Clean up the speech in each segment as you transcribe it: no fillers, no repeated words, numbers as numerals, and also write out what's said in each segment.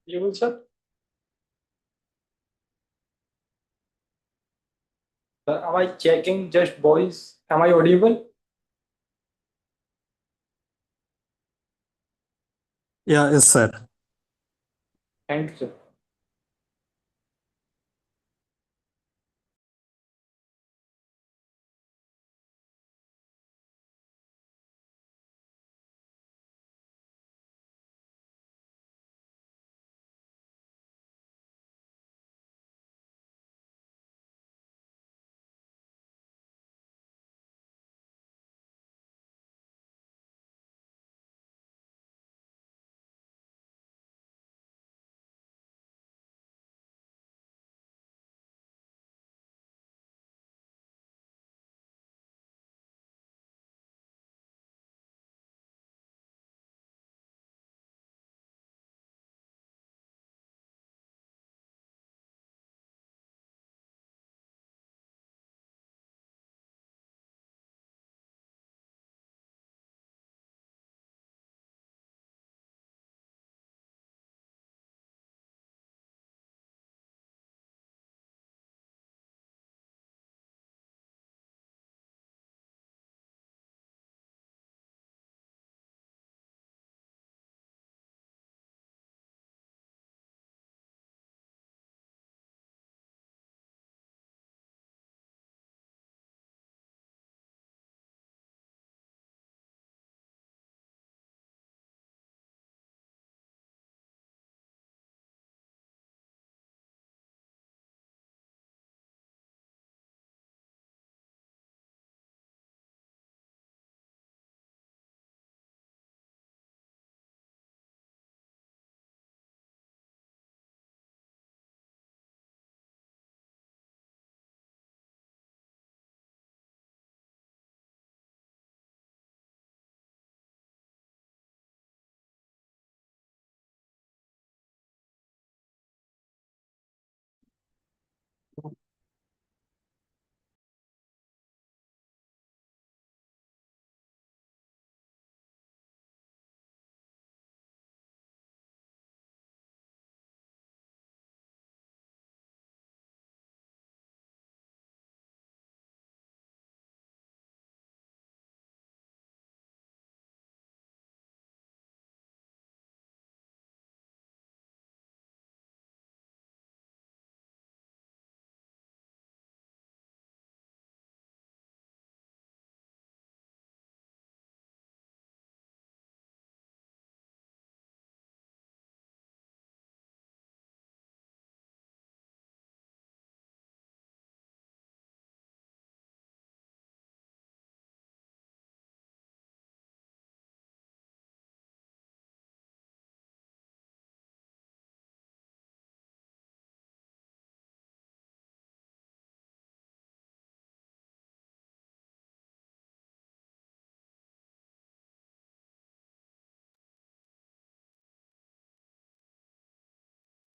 You sir? Am I checking just voice? Am I audible? Yeah, yes, sir. Thank you, sir.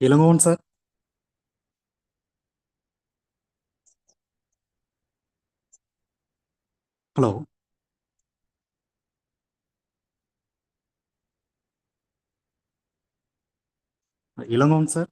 Ilangon, sir. Hello. Ilangon, sir.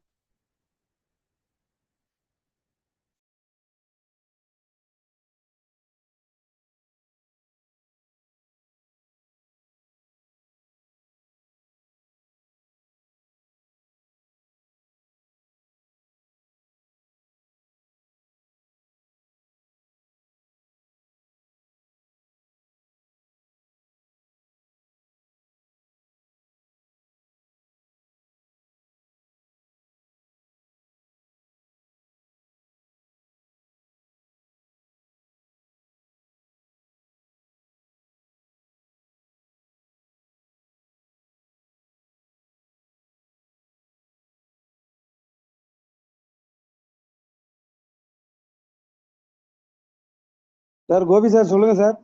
Sir Gopi sir சொல்லுங்க சார்.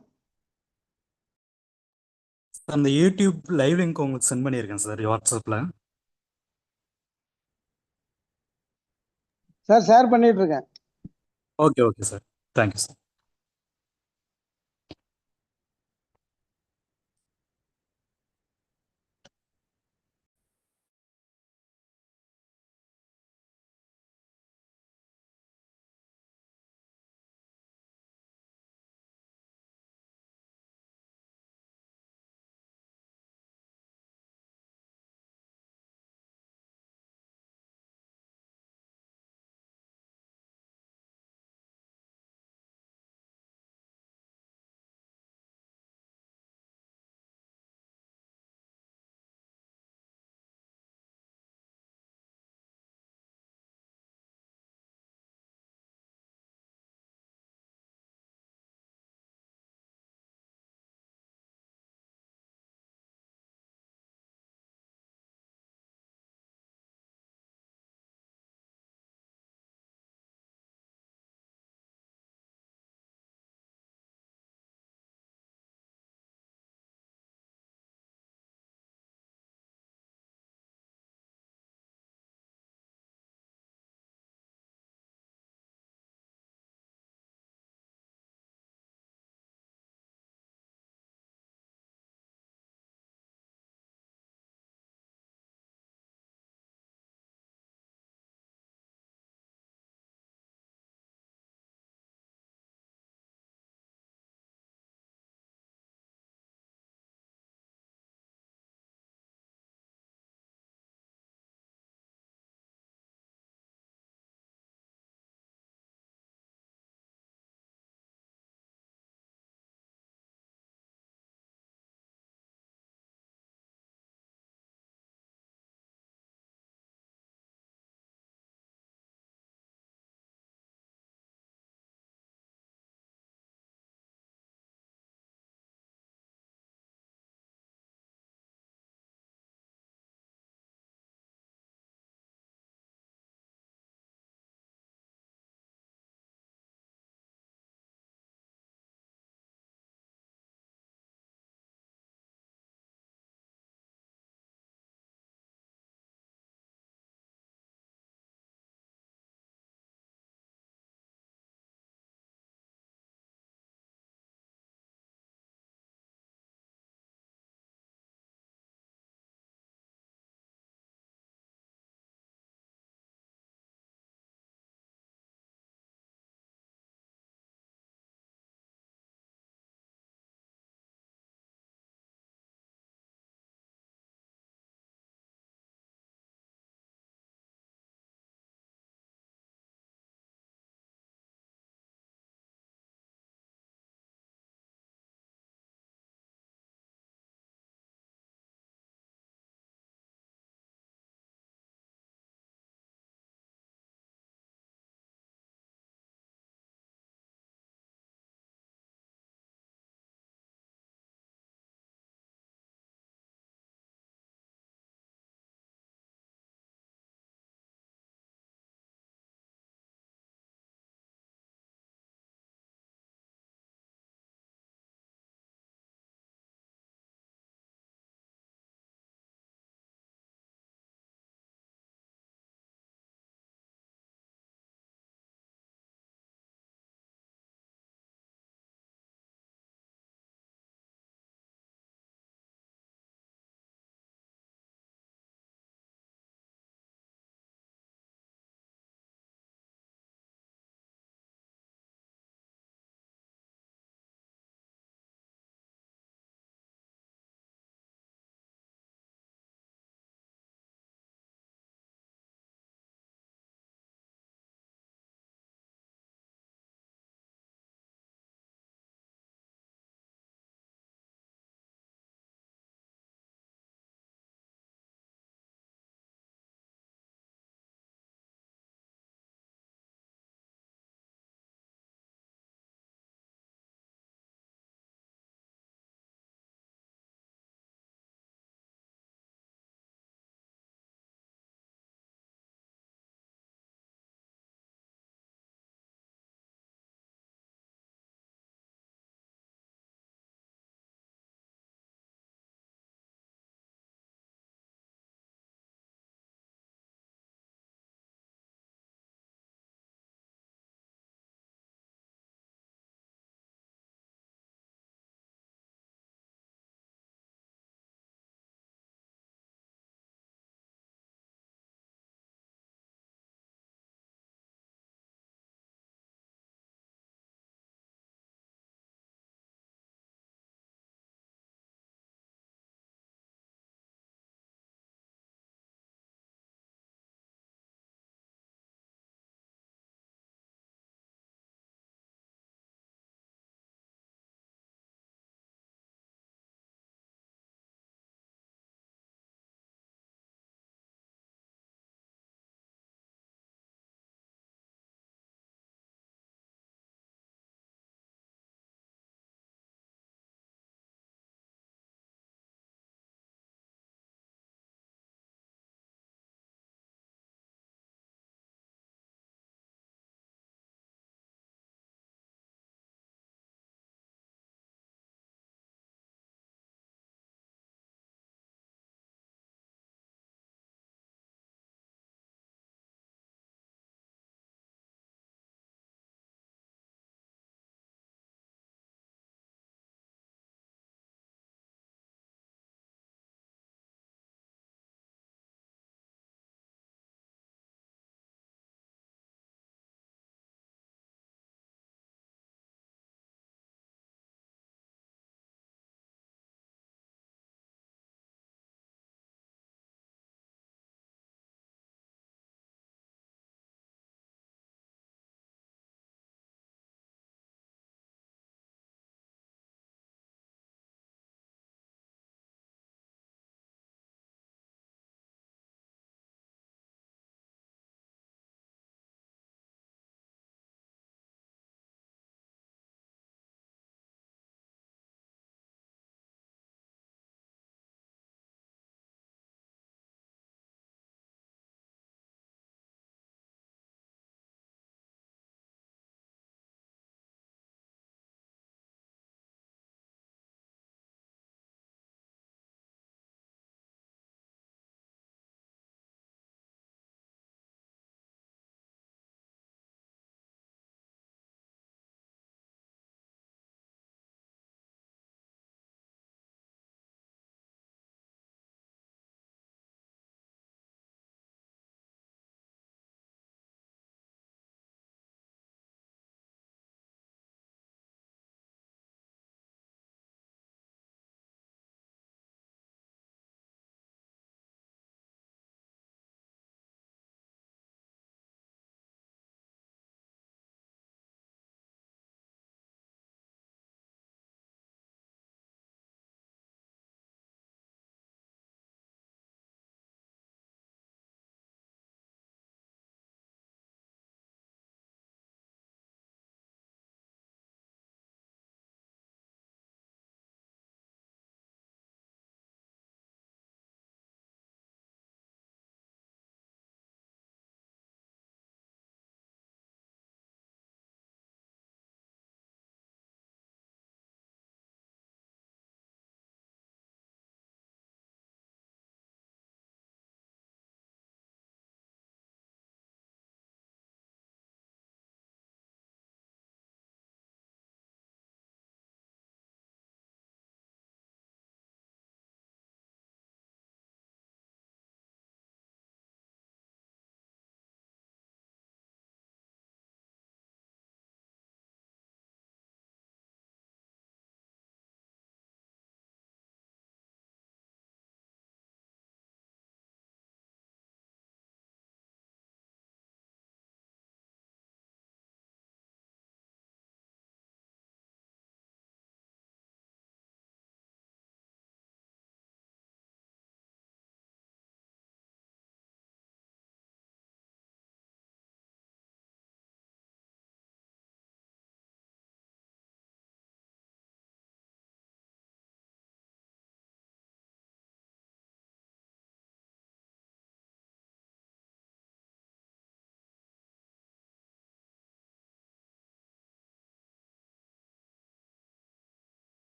அந்த YouTube live link உங்களுக்கு sent பண்ணியிருக்கேன் sir வாட்ஸ்அப்பில். Sir share பண்ணிட்டு இருக்கேன். Okay okay sir, thank you sir.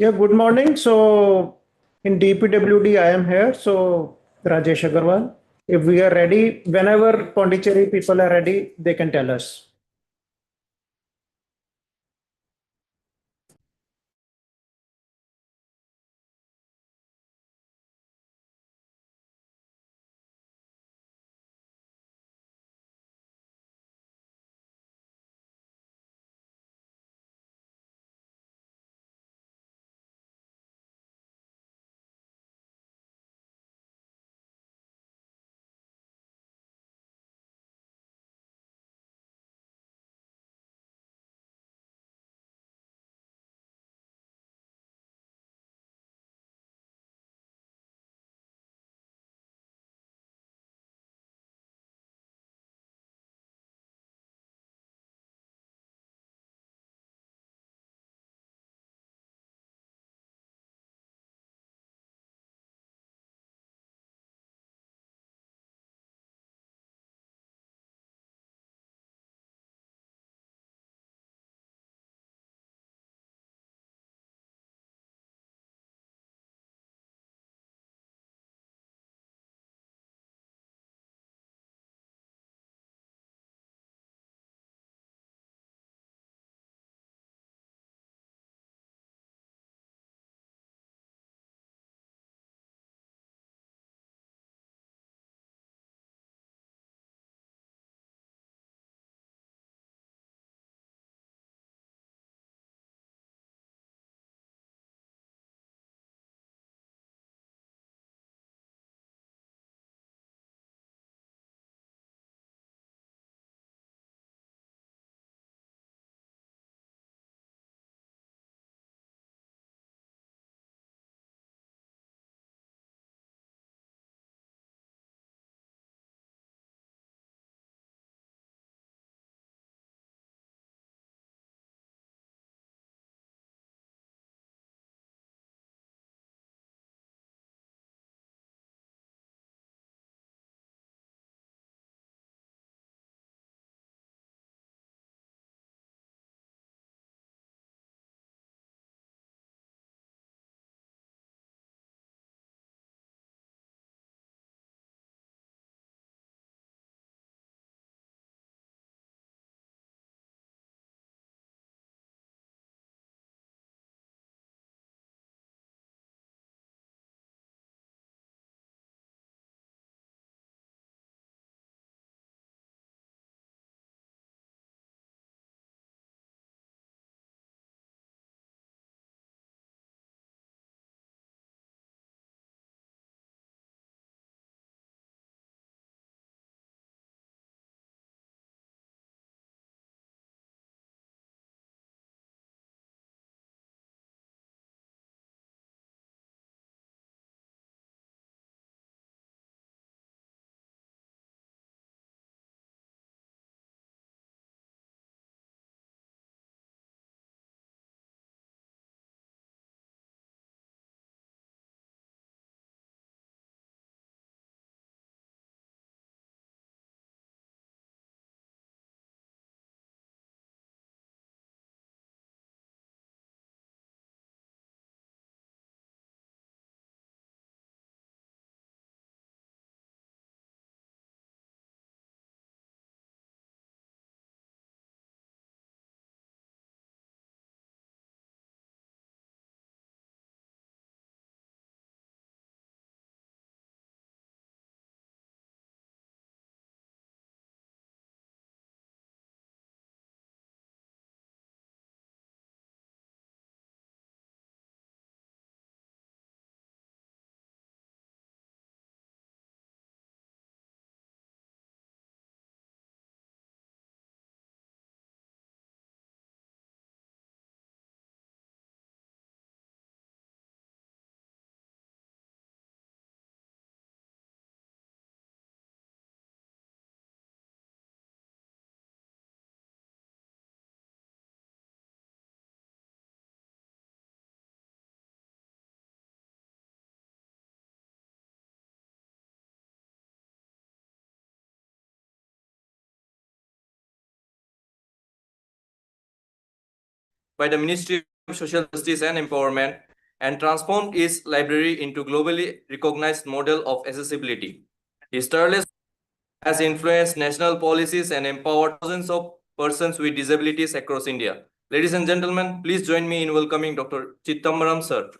Yeah, good morning. So in DPWD, I am here. So Rajesh Agarwal, if we are ready, whenever Pondicherry people are ready, they can tell us. by the Ministry of Social Justice and Empowerment and transformed its library into globally recognized model of accessibility. His tireless has influenced national policies and empowered thousands of persons with disabilities across India. Ladies and gentlemen, please join me in welcoming Dr. Chittambaram sir.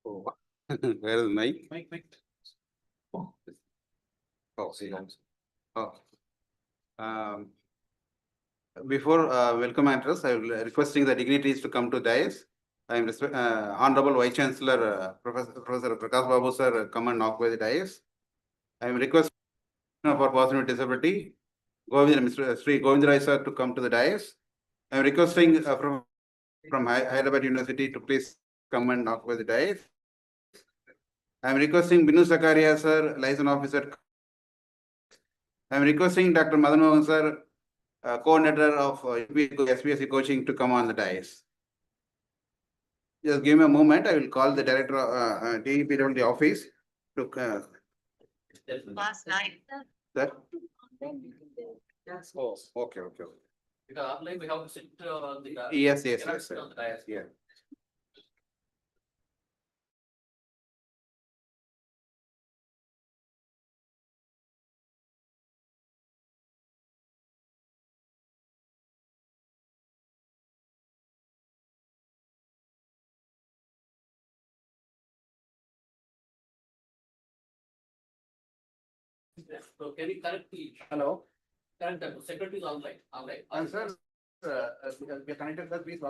Oh, where is Mike? Oh, see, oh. Um, Before welcome address, I will requesting the dignitaries to come to dais. I am Honorable Vice Chancellor Professor Prakash Babu sir come and knock by the dais. I am requesting for person with disability, Mr. Sri Govinda sir to come to the dais. I am requesting from Hyderabad University to please come and knock by the dais. I am requesting Binu Sakaria sir, liaison officer. I am requesting Dr. Madan Mohan sir, coordinator of SPSC coaching to come on the dais. Just give me a moment. I will call the director of DEPWD office to. Last night. Sir? Oh, okay. Because we have to sit on the Yes, sir. Yeah. So can you correct the Hello. current secretary is online? And sir, we are connected, sir, please.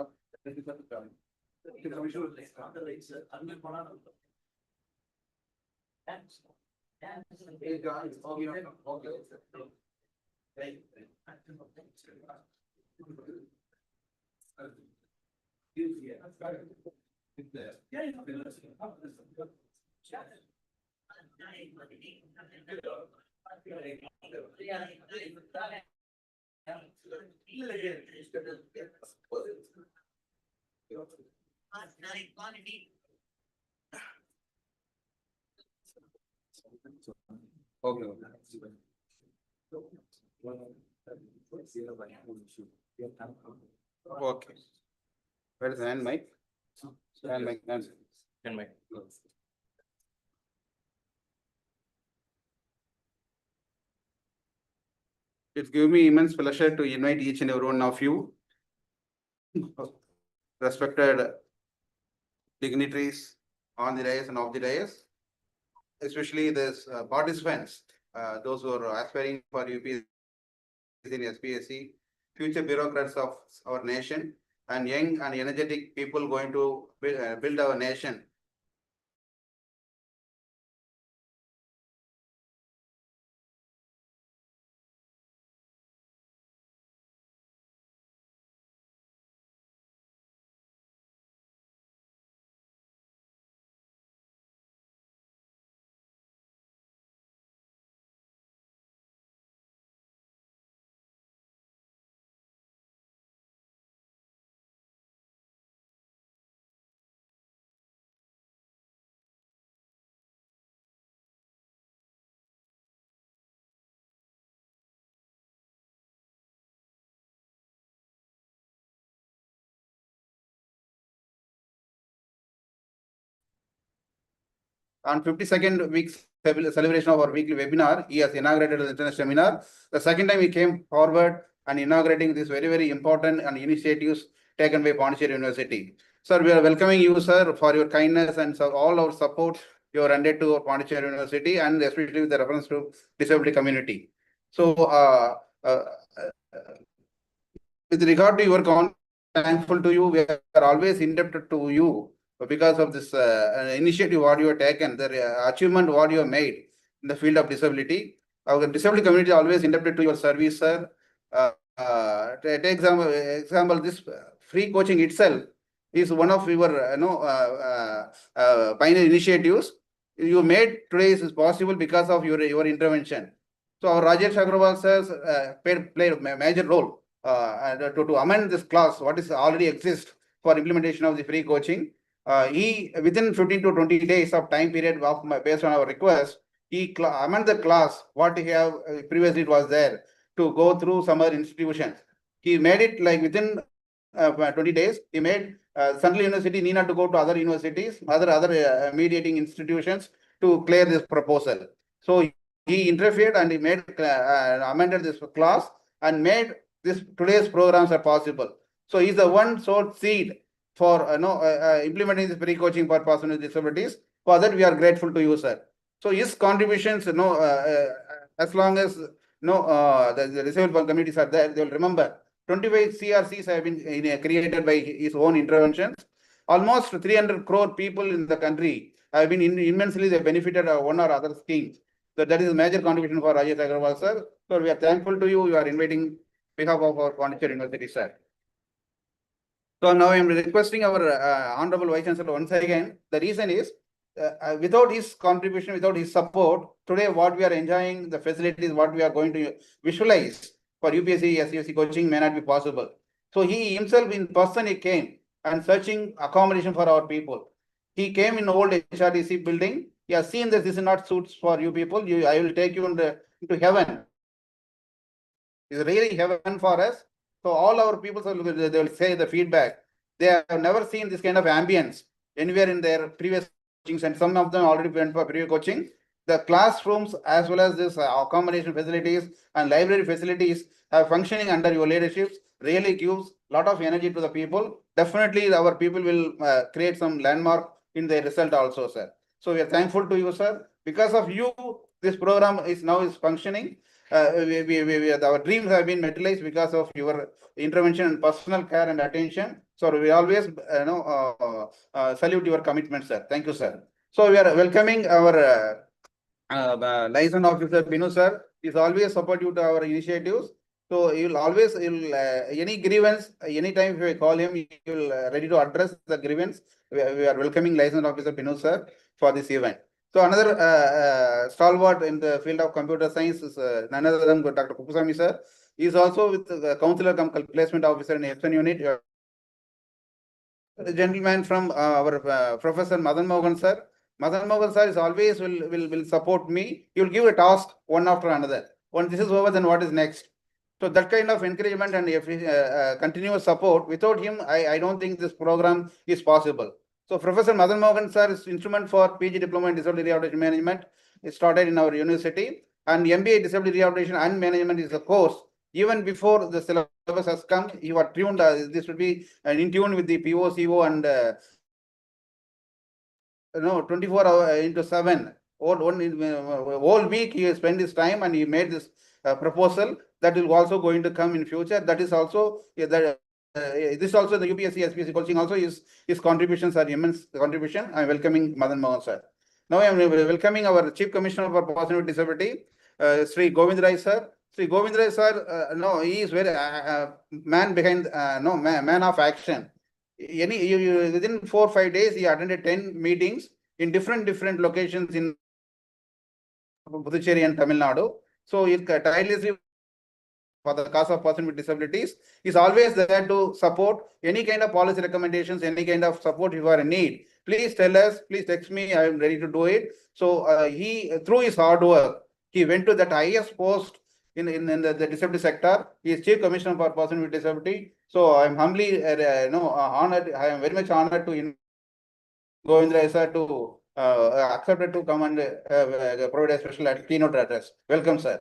Okay. Where is the hand mic? Hand mic. And my It gives me immense pleasure to invite each and every one of you, respected dignitaries on the dais and off the dais, especially this participants, those who are aspiring for UPSC in SPSC, future bureaucrats of our nation, and young and energetic people going to build our nation. On 52nd week celebration of our weekly webinar, he has inaugurated the international seminar. The second time he came forward and inaugurating this very important and initiatives taken by Pondicherry University. Sir, we are welcoming you, sir, for your kindness and all our support you are rendered to Pondicherry University, and especially with the reference to disability community. So, with regard to your thankful to you, we are always indebted to you because of this initiative what you have taken, the achievement what you have made in the field of disability. Our disability community is always indebted to your service, sir. Take example, this free coaching itself is one of your pioneer initiatives. You made today is possible because of your intervention. So our Rajesh Agrawal sir played a major role to amend this clause what is already exists for implementation of the free coaching. He within 15 to 20 days of time period based on our request, he amended the class what he have previously it was there to go through some other institutions. He made it like within 20 days. He made Central University need not to go to other universities, other mediating institutions to clear this proposal. So he interfered and he made amended this clause and made this today's programs are possible. So he's the one sowed seed for implementing this pre-coaching for persons with disabilities. For that, we are grateful to you, sir. So his contributions, as long as the disabled communities are there, they will remember 25 CRCs have been created by his own interventions. Almost 300 crore people in the country have been immensely they benefited one or other schemes. So that is a major contribution for Rajesh Agarwal, sir. So we are thankful to you. You are inviting behalf of our Pondicherry University, sir. So now I am requesting our Honorable Vice Chancellor once again. The reason is, without his contribution, without his support, today what we are enjoying, the facilities, what we are going to visualize for UPSC, SUSC coaching may not be possible. So he himself in person, he came and searching accommodation for our people. He came in old HRDC building. He has seen that this is not suits for you people. I will take you into heaven. It's really heaven for us. So all our people, they will say the feedback. They have never seen this kind of ambience anywhere in their previous coachings, and some of them already went for previous coaching. The classrooms as well as this accommodation facilities and library facilities are functioning under your leadership really gives a lot of energy to the people. Definitely our people will create some landmark in their result also, sir. So we are thankful to you, sir. Because of you, this program is now functioning. Our dreams have been materialized because of your intervention and personal care and attention. So we always salute your commitment, sir. Thank you, sir. So we are welcoming our liaison officer Binu, sir. Is always supportive to our initiatives. So he will always any grievance, anytime if we call him, he will ready to address the grievance. We are welcoming liaison officer Binu, sir, for this event. So another stalwart in the field of computer science is none other than Dr. Kupusami, sir. He is also with the counselor cum placement officer in Epson unit. The gentleman from our Professor Madan Mohan, sir. Madan Mohan, sir, is always will support me. He will give a task one after another. When this is over, then what is next? So that kind of encouragement and continuous support, without him, I don't think this program is possible. So Professor Madan Mohan, sir, is instrument for PG Diploma in Disability Rehabilitation Management. It started in our university, and MBA Disability Rehabilitation and Management is a course. Even before the syllabus has come, you are tuned. This will be in tune with the PO, CO, and 24/7. Whole week he spent his time and he made this proposal that will also going to come in future. That is also this also the UPSC SPSC coaching also his contributions are immense contribution. I am welcoming Madan Mohan, sir. Now I am welcoming our Chief Commissioner for Persons with Disability, Sri Govind Rai, sir. Sri Govind Rai, sir, he is very man behind man of action. Within 4 or 5 days, he attended 10 meetings in different locations in Puducherry and Tamil Nadu. So he tirelessly for the cause of persons with disabilities. He is always there to support any kind of policy recommendations, any kind of support if you are in need. Please tell us, please text me, I am ready to do it. So he, through his hard work, he went to that highest post in the disability sector. He is Chief Commissioner for Persons with Disability. So I am humbly honored. I am very much honored to Govind Rai, sir, to accepted to come and provide a special keynote address. Welcome, sir.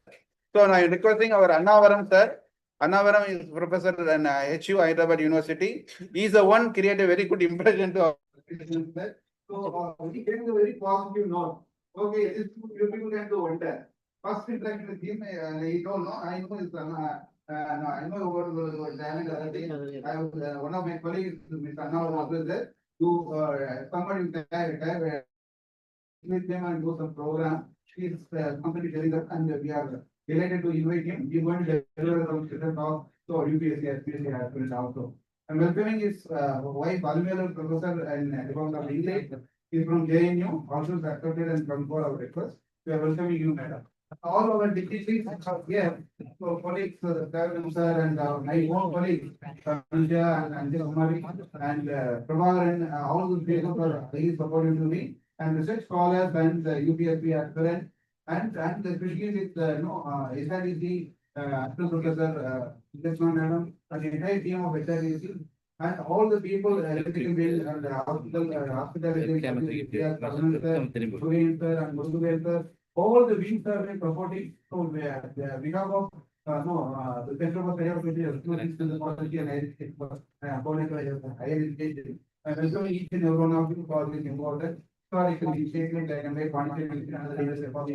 So now I am requesting our Annavaram, sir. Annavaram is professor in HU Hyderabad University. He is the one created a very good impression to our students. So he gave a very positive note. Okay, this you people can do one time. First interaction with him, he told, no, I know his I know about the talent other day. I was one of my colleagues, Mr. Annavaram, was there to somebody with them and do some program. He's company telling us, and we are delighted to invite him. He going to deliver some student talk to UPSC, SPSC aspirants also. I'm welcoming his wife, Almela, professor and Department of English. He's from JNU, also accepted and come for our request. We are welcoming you, madam. All our dignitaries are here. So colleagues, sir, and my own colleagues, Anja and Anjali Kumari and Prabhakaran, all those people are very supportive to me. And research scholars and the UPSC aspirant and especially with SRDC Professor Lachman Madam, and the entire team of HRDC, and all the people, electrical bill and hospital, and all the wings are like supporting. So we have of the Central of Higher Education, the quality and higher education. And so each and every one of you for this important. Sorry, can you take it and make contribution and the leaders about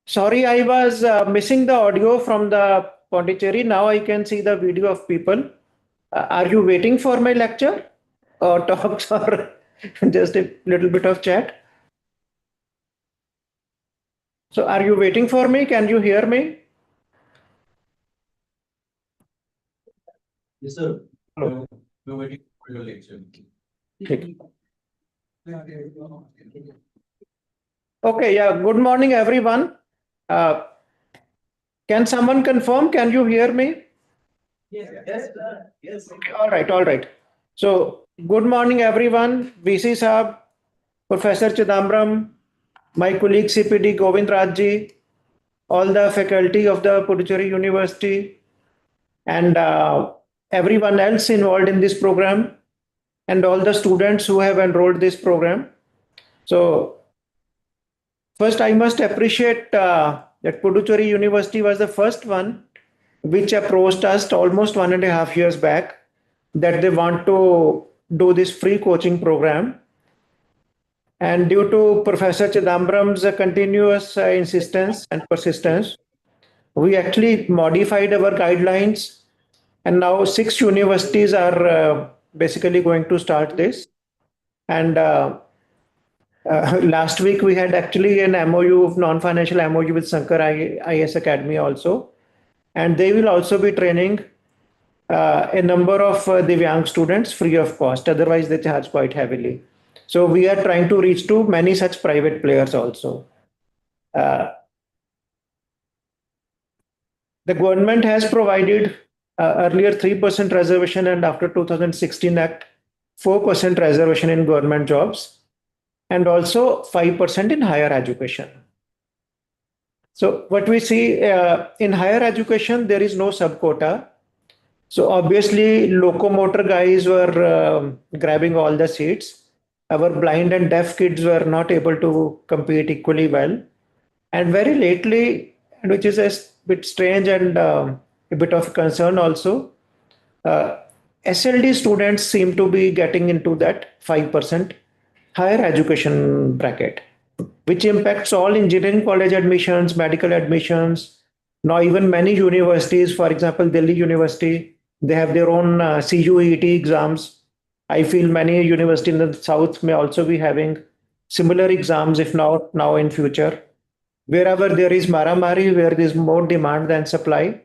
Sorry, I was missing the audio from the Pondicherry. Now I can see the video of people. Are you waiting for my lecture or talks or just a little bit of chat? So are you waiting for me? Can you hear me? Yes, sir. Hello. We're waiting for your lecture. Okay, yeah. Good morning, everyone. Can someone confirm? Can you hear me? Yes, sir. Yes. Okay, all right, all right. So, good morning, everyone. VC Saab, Professor Chidambaram, my colleague CPD Govind Rajji, all the faculty of the Puducherry University, and everyone else involved in this program, and all the students who have enrolled this program. So, first, I must appreciate that Puducherry University was the first one which approached us almost 1.5 years back that they want to do this free coaching program. And due to Professor Chidambaram's continuous insistence and persistence, we actually modified our guidelines. And now 6 universities are basically going to start this. And last week we had actually an MOU of non-financial MOU with Sankar IS Academy also. And they will also be training a number of Divyang students free of cost. Otherwise, they charge quite heavily. So we are trying to reach to many such private players also. The government has provided earlier 3% reservation, and after 2016 Act, 4% reservation in government jobs, and also 5% in higher education. So what we see in higher education, there is no subquota. So obviously, locomotor guys were grabbing all the seats. Our blind and deaf kids were not able to compete equally well. And very lately, which is a bit strange and a bit of concern also, SLD students seem to be getting into that 5% higher education bracket, which impacts all engineering college admissions, medical admissions. Now, even many universities, for example, Delhi University, they have their own CUET exams. I feel many universities in the south may also be having similar exams, if not now in future. Wherever there is maramari, where there is more demand than supply,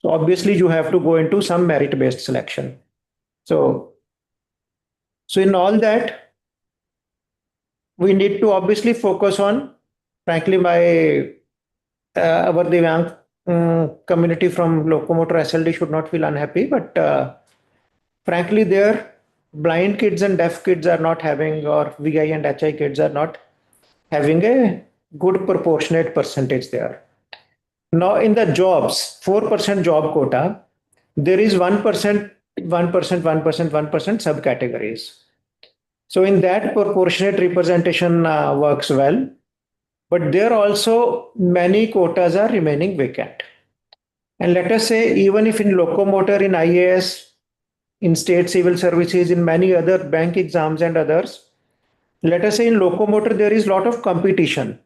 so obviously you have to go into some merit-based selection. So in all that, we need to obviously focus on, frankly, our Divyang community from locomotor SLD should not feel unhappy, but frankly, their blind kids and deaf kids are not having, or VI and HI kids are not having a good proportionate percentage there. Now, in the jobs, 4% job quota, there is 1%, 1%, 1%, 1% subcategories. So in that, proportionate representation works well, but there also many quotas are remaining vacant. And let us say, even if in locomotor, in IAS, in state civil services, in many other bank exams and others, let us say in locomotor, there is a lot of competition.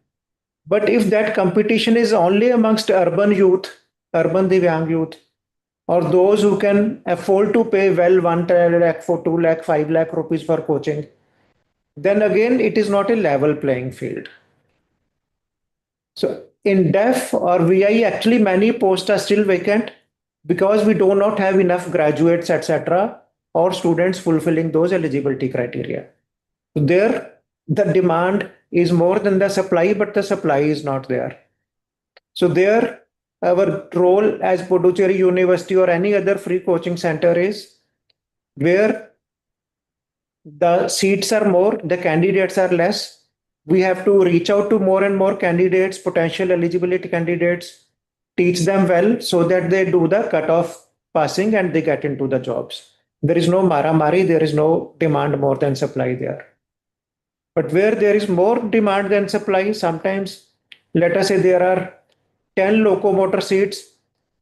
But if that competition is only amongst urban youth, urban Divyang youth, or those who can afford to pay well 1 lakh, 2 lakh, 5 lakh rupees for coaching, then again, it is not a level playing field. So in deaf or VI, actually many posts are still vacant because we do not have enough graduates, etc., or students fulfilling those eligibility criteria. There, the demand is more than the supply, but the supply is not there. So there, our role as Puducherry University or any other free coaching center is where the seats are more, the candidates are less. We have to reach out to more and more candidates, potential eligibility candidates, teach them well so that they do the cutoff passing and they get into the jobs. There is no maramari, there is no demand more than supply there. But where there is more demand than supply, sometimes, let us say there are 10 locomotor seats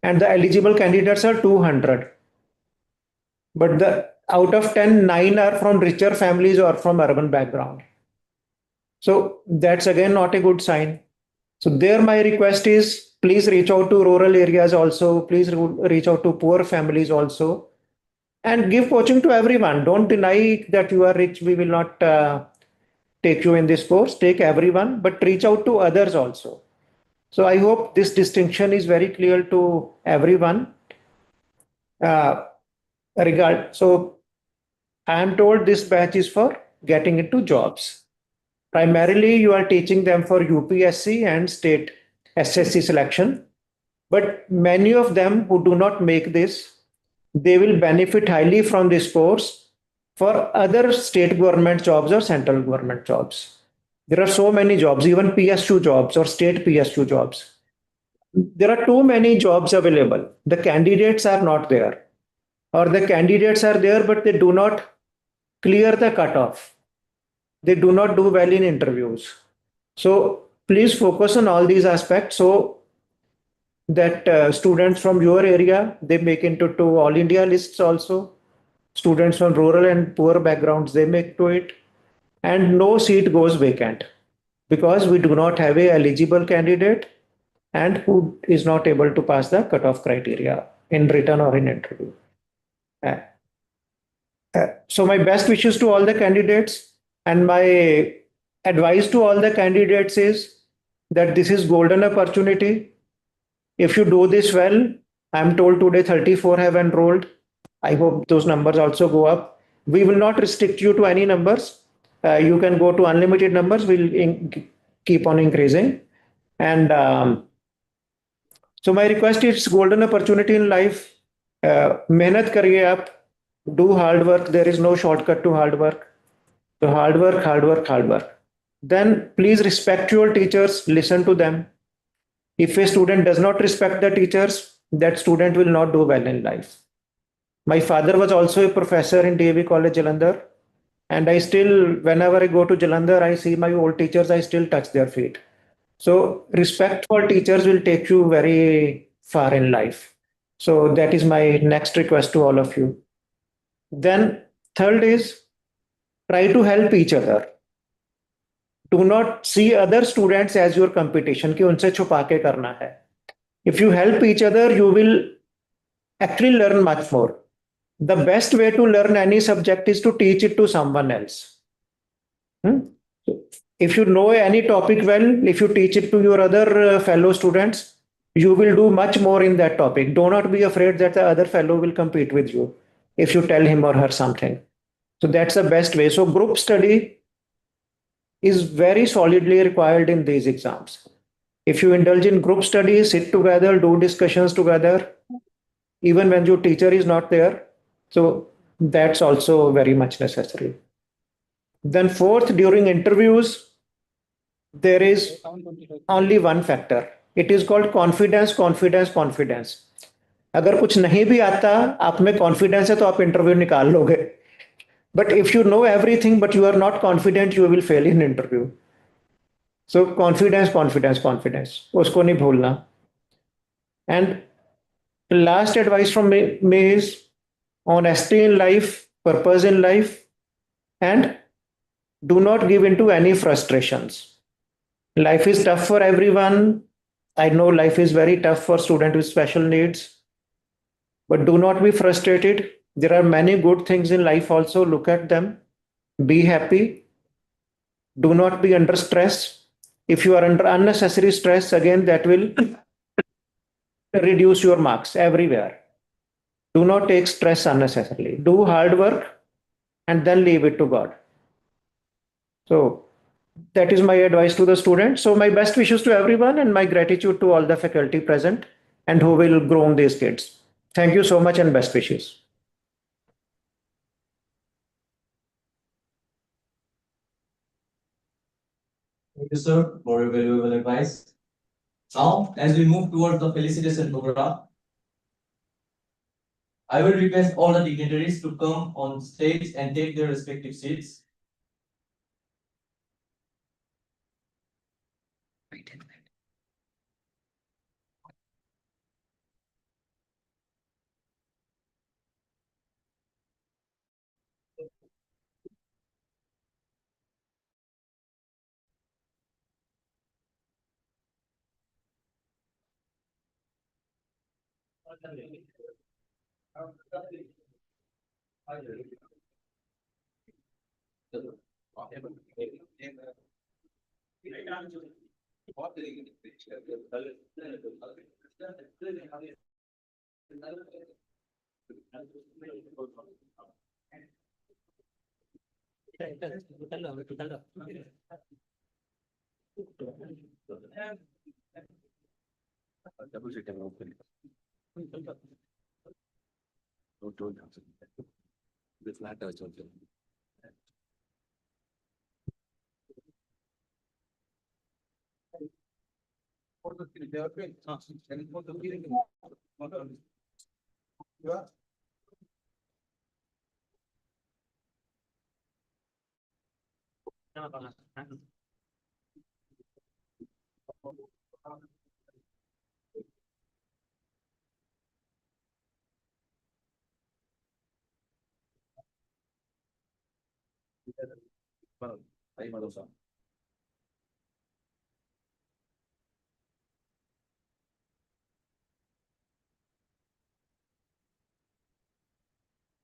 and the eligible candidates are 200. But out of 10, 9 are from richer families or from urban background. So that's again not a good sign. So there my request is, please reach out to rural areas also, please reach out to poor families also, and give coaching to everyone. Don't deny that you are rich, we will not take you in this course, take everyone, but reach out to others also. So I hope this distinction is very clear to everyone. So I am told this batch is for getting into jobs. Primarily, you are teaching them for UPSC and state SSC selection. But many of them who do not make this, they will benefit highly from this course for other state government jobs or central government jobs. There are so many jobs, even PSU jobs or state PSU jobs. There are too many jobs available. The candidates are not there. Or the candidates are there, but they do not clear the cutoff. They do not do well in interviews. So please focus on all these aspects so that students from your area, they make into all India lists also. Students from rural and poor backgrounds, they make to it. And no seat goes vacant because we do not have a eligible candidate and who is not able to pass the cutoff criteria in written or in interview. So my best wishes to all the candidates, and my advice to all the candidates is that this is golden opportunity. If you do this well, I'm told today 34 have enrolled. I hope those numbers also go up. We will not restrict you to any numbers. You can go to unlimited numbers. We'll keep on increasing. And so my request is golden opportunity in life. मेहनत करिए आप. Do hard work. There is no shortcut to hard work. So hard work, hard work, hard work. Then please respect your teachers. Listen to them. If a student does not respect the teachers, that student will not do well in life. My father was also a professor in DAV College, Jalandhar. And I still, whenever I go to Jalandhar, I see my old teachers, I still touch their feet. So respect for teachers will take you very far in life. So that is my next request to all of you. Then third is try to help each other. Do not see other students as your competition कि उनसे छुपा के करना है. If you help each other, you will actually learn much more. The best way to learn any subject is to teach it to someone else. If you know any topic well, if you teach it to your other fellow students, you will do much more in that topic. Do not be afraid that the other fellow will compete with you if you tell him or her something. So that's the best way. So group study is very solidly required in these exams. If you indulge in group study, sit together, do discussions together, even when your teacher is not there. So that's also very much necessary. Then fourth, during interviews, there is only one factor. It is called confidence, confidence, confidence. अगर कुछ नहीं भी आता, आप में confidence है तो आप interview निकाल लोगे. But if you know everything but you are not confident, you will fail in interview. So confidence, confidence, confidence. उसको नहीं भूलना. And last advice from me is honesty in life, purpose in life, and do not give into any frustrations. Life is tough for everyone. I know life is very tough for students with special needs, but do not be frustrated. There are many good things in life also. Look at them. Be happy. Do not be under stress. If you are under unnecessary stress, again, that will reduce your marks everywhere. Do not take stress unnecessarily. Do hard work and then leave it to God. So that is my advice to the students. So my best wishes to everyone and my gratitude to all the faculty present and who will groom these kids. Thank you so much and best wishes. Thank you, sir, for your valuable advice. Now, as we move towards the felicitation program, I will request all the dignitaries to come on stage and take their respective seats.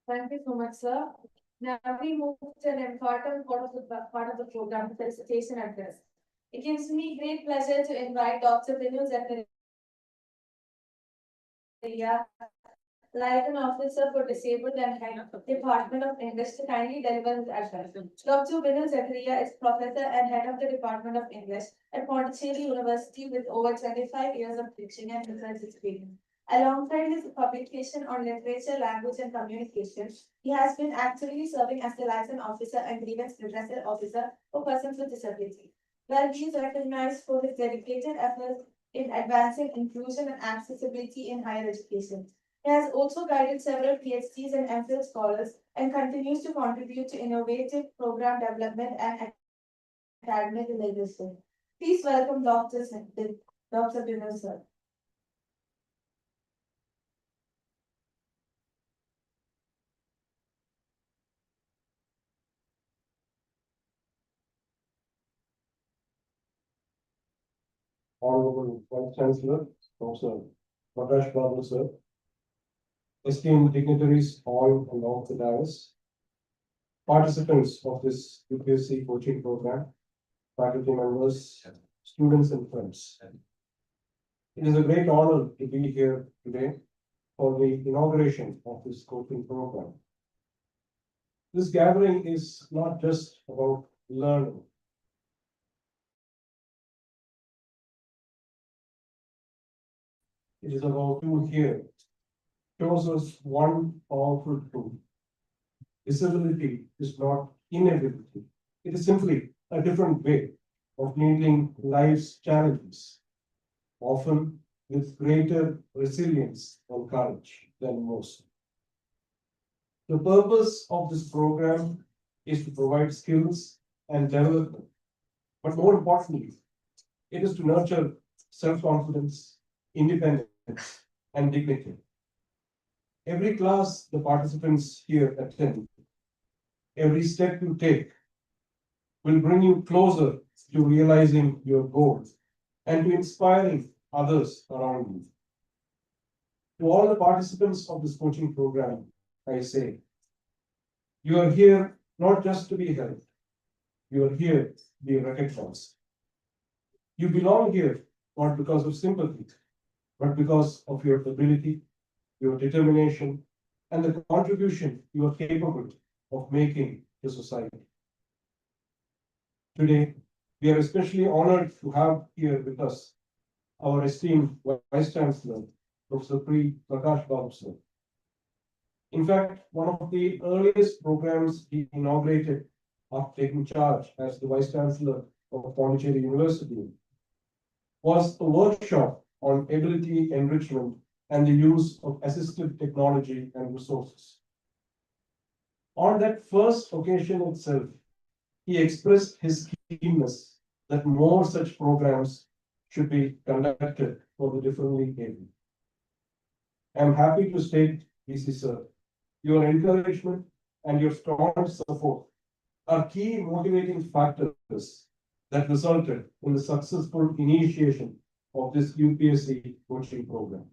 Thank you so much, sir. Now we move to an important part of the program, the felicitation address. It gives me great pleasure to invite Dr. Vinu Zakaria, Liaison Officer for Disabled and Head of Department of English to kindly deliver his address. Dr. Vinod Zakaria is Professor and Head of the Department of English at Pondicherry University with over 25 years of teaching and research experience. Alongside his publication on literature, language, and communication, he has been actively serving as the liaison officer and grievance redressal officer for persons with disability, where he is recognized for his dedicated efforts in advancing inclusion and accessibility in higher education. He has also guided several PhDs and MPhil scholars and continues to contribute to innovative program development and academic leadership. Please welcome Dr. Vinod sir. Honorable Vice Chancellor, Professor Prakash Babu sir, esteemed dignitaries on and off the dais, participants of this UPSC coaching program, faculty members, students and friends. It is a great honor to be here today for the inauguration of this coaching program. This gathering is not just about learning. It is about you here. Shows us one powerful truth. Disability is not inability. It is simply a different way of meeting life's challenges, often with greater resilience and courage than most. The purpose of this program is to provide skills and development, but more importantly, it is to nurture self-confidence, independence, and dignity. Every class the participants here attend, every step you take will bring you closer to realizing your goals and to inspiring others around you. To all the participants of this coaching program, I say, you are here not just to be helped, you are here to be recognized. You belong here not because of sympathy, but because of your ability, your determination, and the contribution you are capable of making to society. Today, we are especially honored to have here with us our esteemed Vice Chancellor, Professor Prakash Babu sir. In fact, one of the earliest programs he inaugurated after taking charge as the Vice Chancellor of Pondicherry University was a workshop on ability enrichment and the use of assistive technology and resources. On that first occasion itself, he expressed his keenness that more such programs should be conducted for the differently able. I am happy to state, VC sir, your encouragement and your strong support are key motivating factors that resulted in the successful initiation of this UPSC coaching program.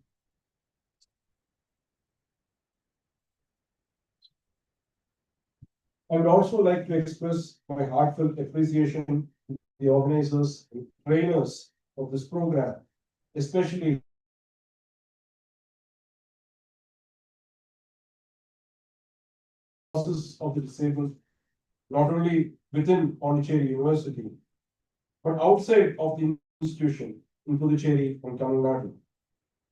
I would also like to express my heartfelt appreciation to the organizers and trainers of this program, especially of the disabled, not only within Pondicherry University, but outside of the institution in Puducherry and Tamil Nadu.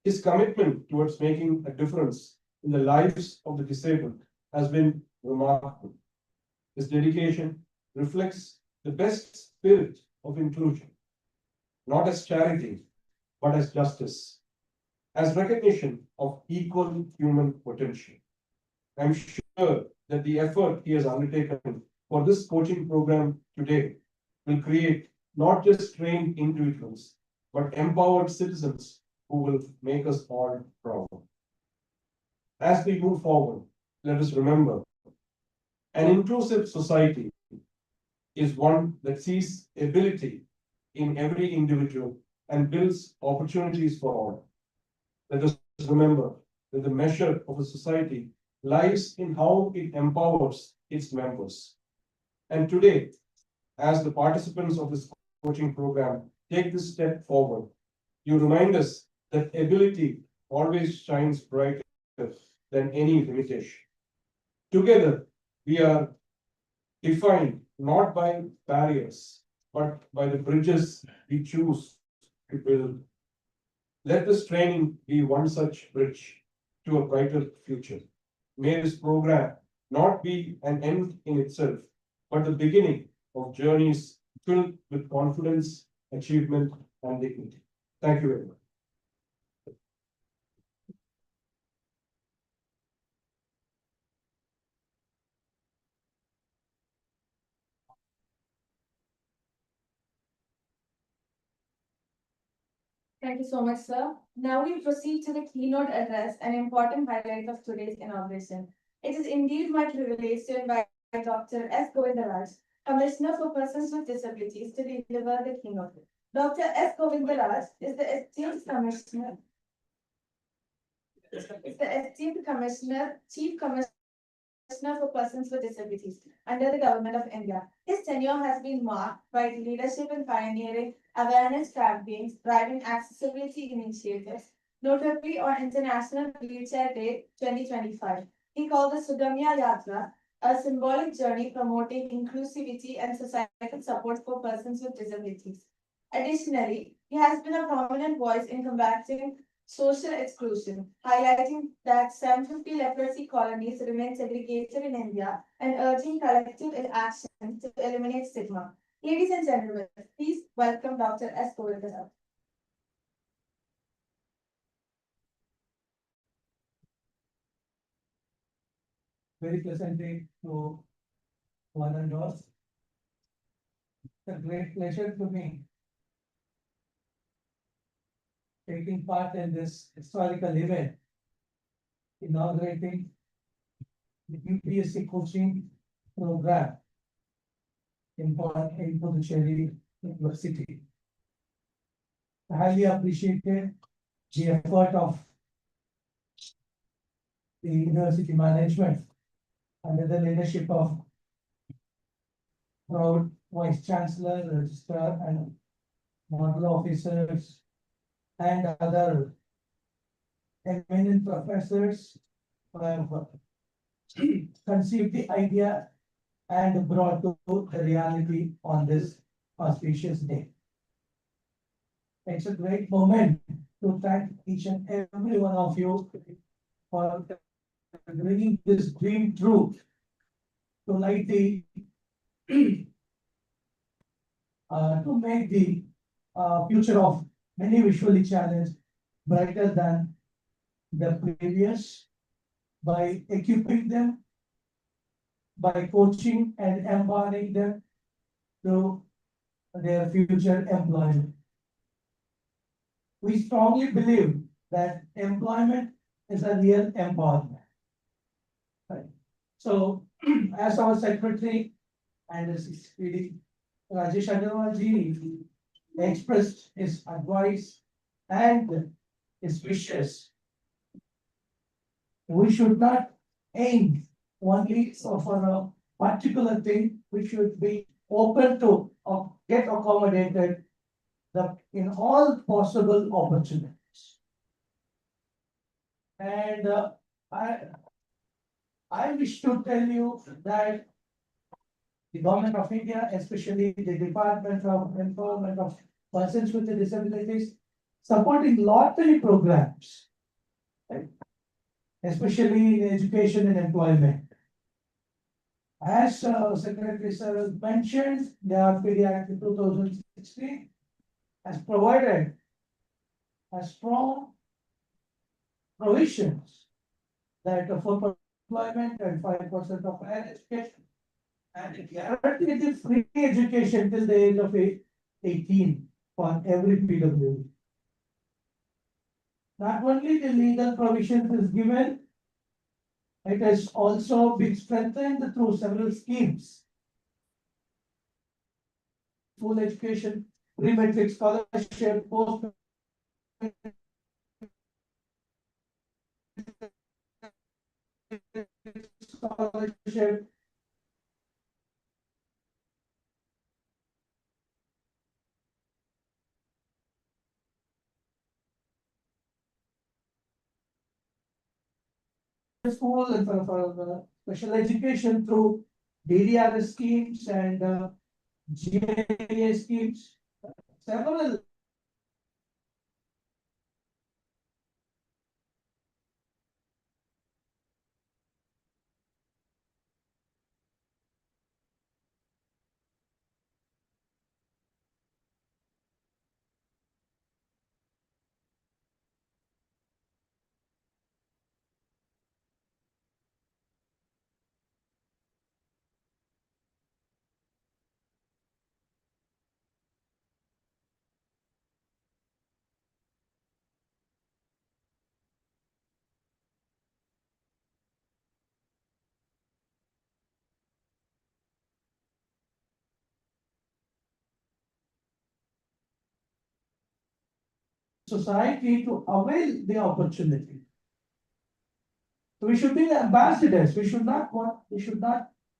His commitment towards making a difference in the lives of the disabled has been remarkable. His dedication reflects the best spirit of inclusion, not as charity, but as justice, as recognition of equal human potential. I'm sure that the effort he has undertaken for this coaching program today will create not just trained individuals, but empowered citizens who will make us all proud. As we move forward, let us remember, an inclusive society is one that sees ability in every individual and builds opportunities for all. Let us remember that the measure of a society lies in how it empowers its members. And today, as the participants of this coaching program take this step forward, you remind us that ability always shines brighter than any limitation. Together, we are defined not by barriers, but by the bridges we choose to build. Let this training be one such bridge to a brighter future. May this program not be an end in itself, but the beginning of journeys filled with confidence, achievement, and dignity. Thank you very much. Thank you so much, sir. Now we proceed to the keynote address, an important highlight of today's inauguration. It is indeed my privilege to invite Dr. S. Govindaraj, Commissioner for Persons with Disabilities, to deliver the keynote. Dr. S. Govindaraj is the esteemed Commissioner. Chief Commissioner for Persons with Disabilities under the Government of India. His tenure has been marked by leadership in pioneering awareness campaigns, driving accessibility initiatives, notably on International Wheelchair Day 2025. He called the Sugamya Yatra a symbolic journey promoting inclusivity and societal support for persons with disabilities. Additionally, he has been a prominent voice in combating social exclusion, highlighting that 750 leprosy colonies remain segregated in India and urging collective action to eliminate stigma. Ladies and gentlemen, please welcome Dr. S. Govindaraj. Very pleasant day to one and all. It's a great pleasure to me taking part in this historical event, inaugurating the UPSC coaching program in Puducherry University. I highly appreciated the effort of the university management under the leadership of proud Vice Chancellor, Registrar, and model officers, and other eminent professors who have conceived the idea and brought to the reality on this auspicious day. It's a great moment to thank each and every one of you for bringing this dream true to light the to make the future of many visually challenged brighter than the previous by equipping them, by coaching and empowering them to their future employment. We strongly believe that employment is a real empowerment. Right. So, as our secretary and the CPD Rajesh Agarwal ji expressed his advice and his wishes, we should not aim only for a particular thing. We should be open to get accommodated in all possible opportunities. And I wish to tell you that the Government of India, especially the Department of Empowerment of Persons with Disabilities, supporting lot many programs, right? Especially in education and employment. As Secretary Sir mentioned, the RPD Act 2016 has provided a strong provisions that for employment and 5% of higher education, and guaranteed free education till the age of 18 for every PWD. Not only the legal provisions is given, it has also been strengthened through several schemes. Full education, pre-matric scholarship, post scholarship, school and for special education through DDRS schemes and GIA schemes. Several society to avail the opportunity. So we should be the ambassadors. We should not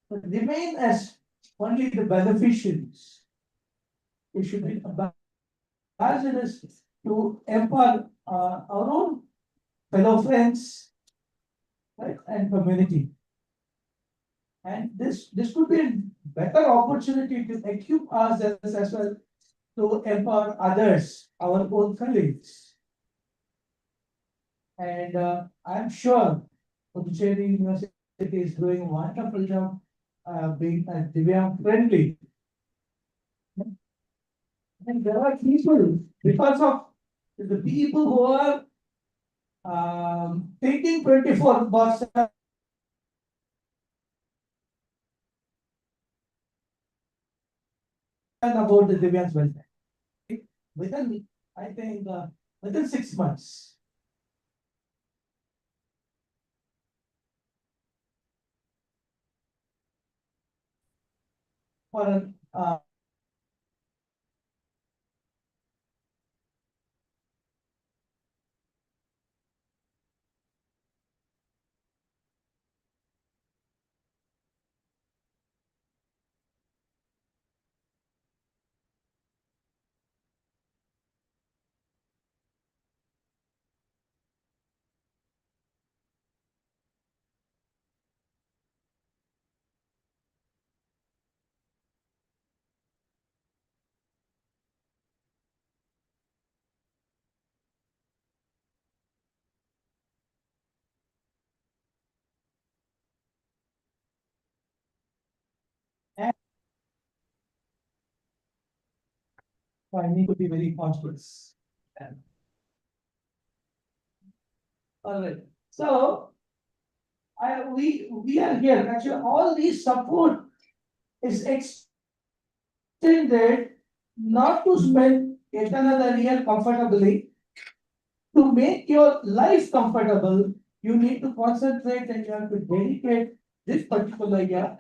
remain as only the beneficiaries. We should be ambassadors to empower our own fellow friends, right, and community. And this could be a better opportunity to equip ourselves as well to empower others, our own colleagues. And I'm sure Puducherry University is doing a wonderful job being Divyang friendly. And there are people, because of the people who are thinking 24/7 about the Divyang's welfare. Within, I think, within 6 months. For an I need to be very cautious. All right, so we are here, actually, all these support is extended not to spend yet another year comfortably. To make your life comfortable, you need to concentrate and you have to dedicate this particular year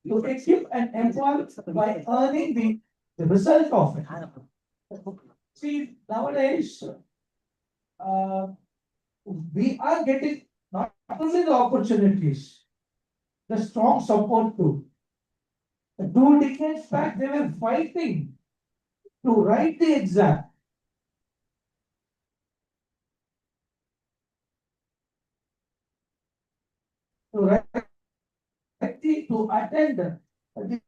to equip and empower by earning the result of it. See, nowadays, we are getting not only the opportunities, the strong support too. 2 decades back, they were fighting to write the exam. To attend the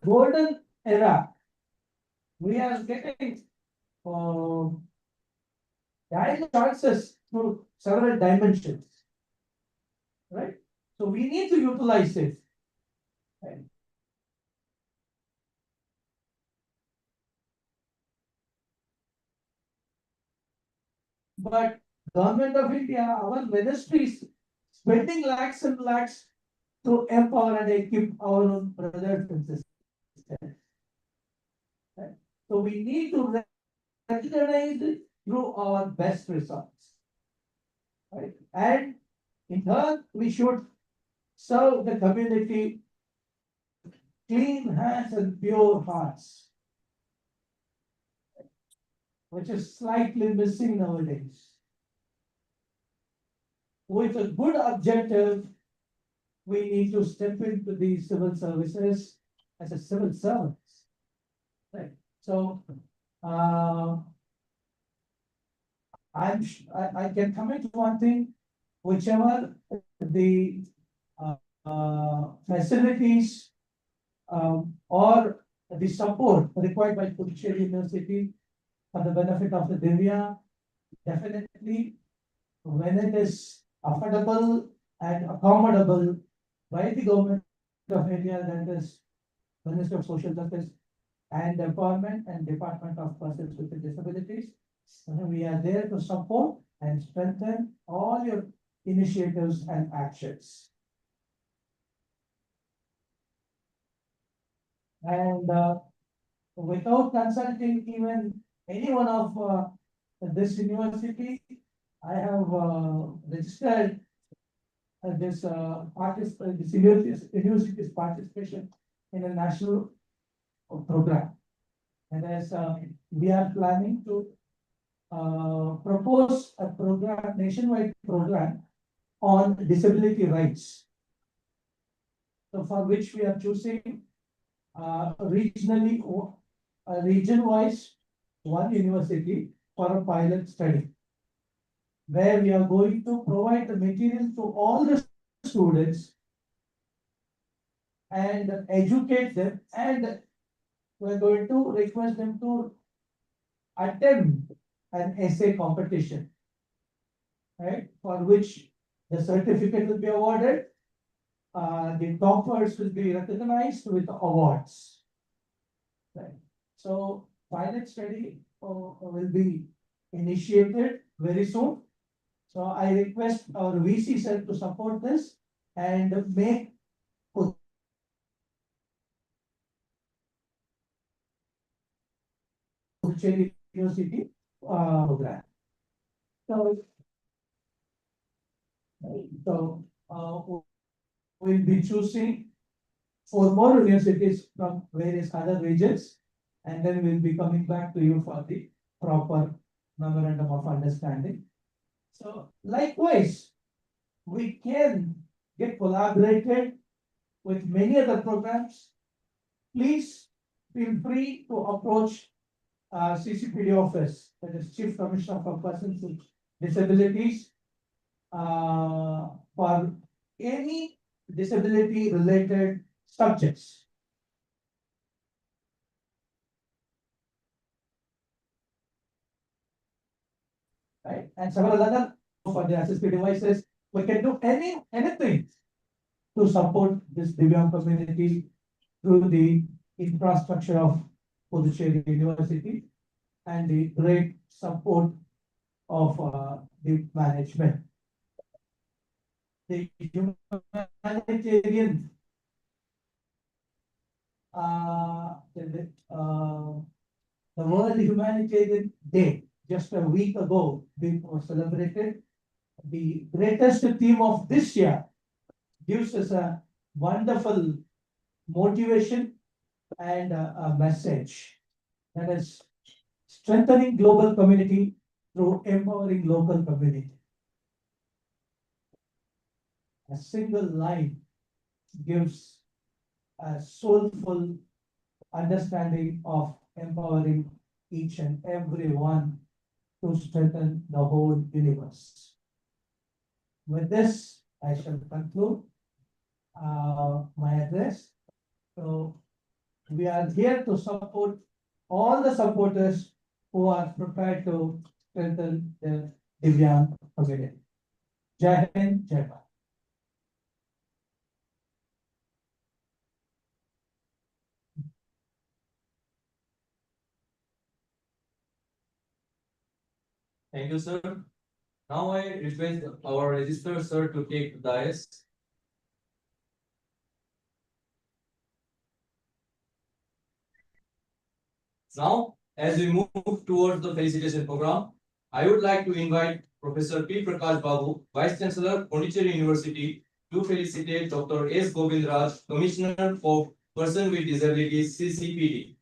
golden era. We are getting chances through several dimensions. Right? So we need to utilize it. Right? But Government of India, our ministries spending lakhs and lakhs to empower and equip our own brothers and sisters. Right? So we need to recognize it through our best results. Right? And in turn, we should serve the community clean hands and pure hearts, which is slightly missing nowadays. With a good objective, we need to step into the civil services as a civil servant. Right. So, I can commit one thing, whichever the facilities or the support required by Puducherry University for the benefit of the Divya, definitely when it is affordable and accommodable by the government of India, that is Ministry of Social Justice and Empowerment and Department of Persons with Disabilities. We are there to support and strengthen all your initiatives and actions. And without consulting even any one of this university, I have registered this university's participation in a national program. And as we are planning to propose a program, nationwide program on disability rights. So for which we are choosing regionally, region-wise, one university for a pilot study, where we are going to provide the material to all the students and educate them, and we're going to request them to attempt an essay competition, right, for which the certificate will be awarded. The toppers will be recognized with awards. Right. So pilot study will be initiated very soon. So I request our VC cell to support this and make Puducherry University program. So we'll be choosing 4 more universities from various other regions, and then we'll be coming back to you for the proper memorandum of understanding. So likewise, we can get collaborated with many other programs. Please feel free to approach CCPD office, that is Chief Commissioner for Persons with Disabilities, for any disability related subjects. Right, and several other for the assistive devices, we can do anything to support this Divyang community through the infrastructure of Puducherry University and the great support of the management. The humanitarian the World Humanitarian Day just a week ago we celebrated. The greatest theme of this year gives us a wonderful motivation and a message, that is strengthening global community through empowering local community. A single line gives a soulful understanding of empowering each and every one to strengthen the whole universe. With this, I shall conclude my address. So we are here to support all the supporters who are prepared to strengthen the Divyang community. Jai Hind, Jai Bharat. Thank you, sir. Now I request our registrar sir to take the dais. Now, as we move towards the felicitation program, I would like to invite Professor P. Prakash Babu, Vice Chancellor, Pondicherry University, to felicitate Dr. S. Govindraj, Commissioner for Persons with Disabilities, CCPD.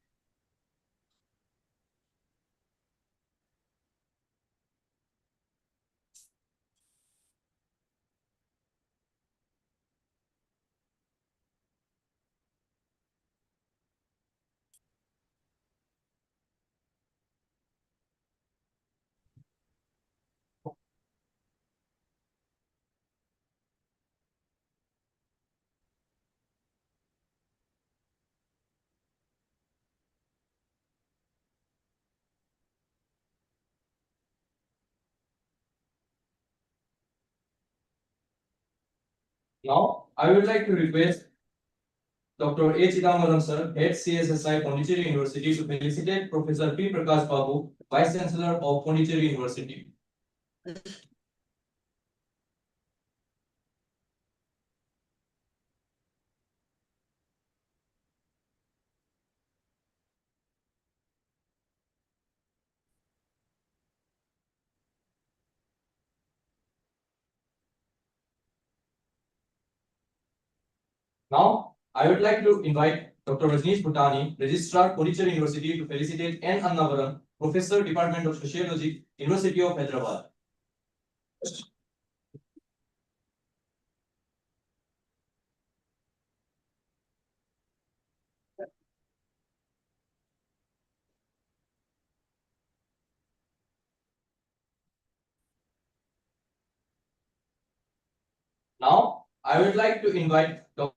Now, I would like to request Dr. A. Chidambaram sir, Head CSSI Pondicherry University to felicitate Professor P. Prakash Babu, Vice Chancellor of Pondicherry University. Now, I would like to invite Dr. Rajneesh Bhutani, Registrar, Pondicherry University, to felicitate N. Annavaram, Professor, Department of Sociology, University of Hyderabad. Now, I would like to invite Dr.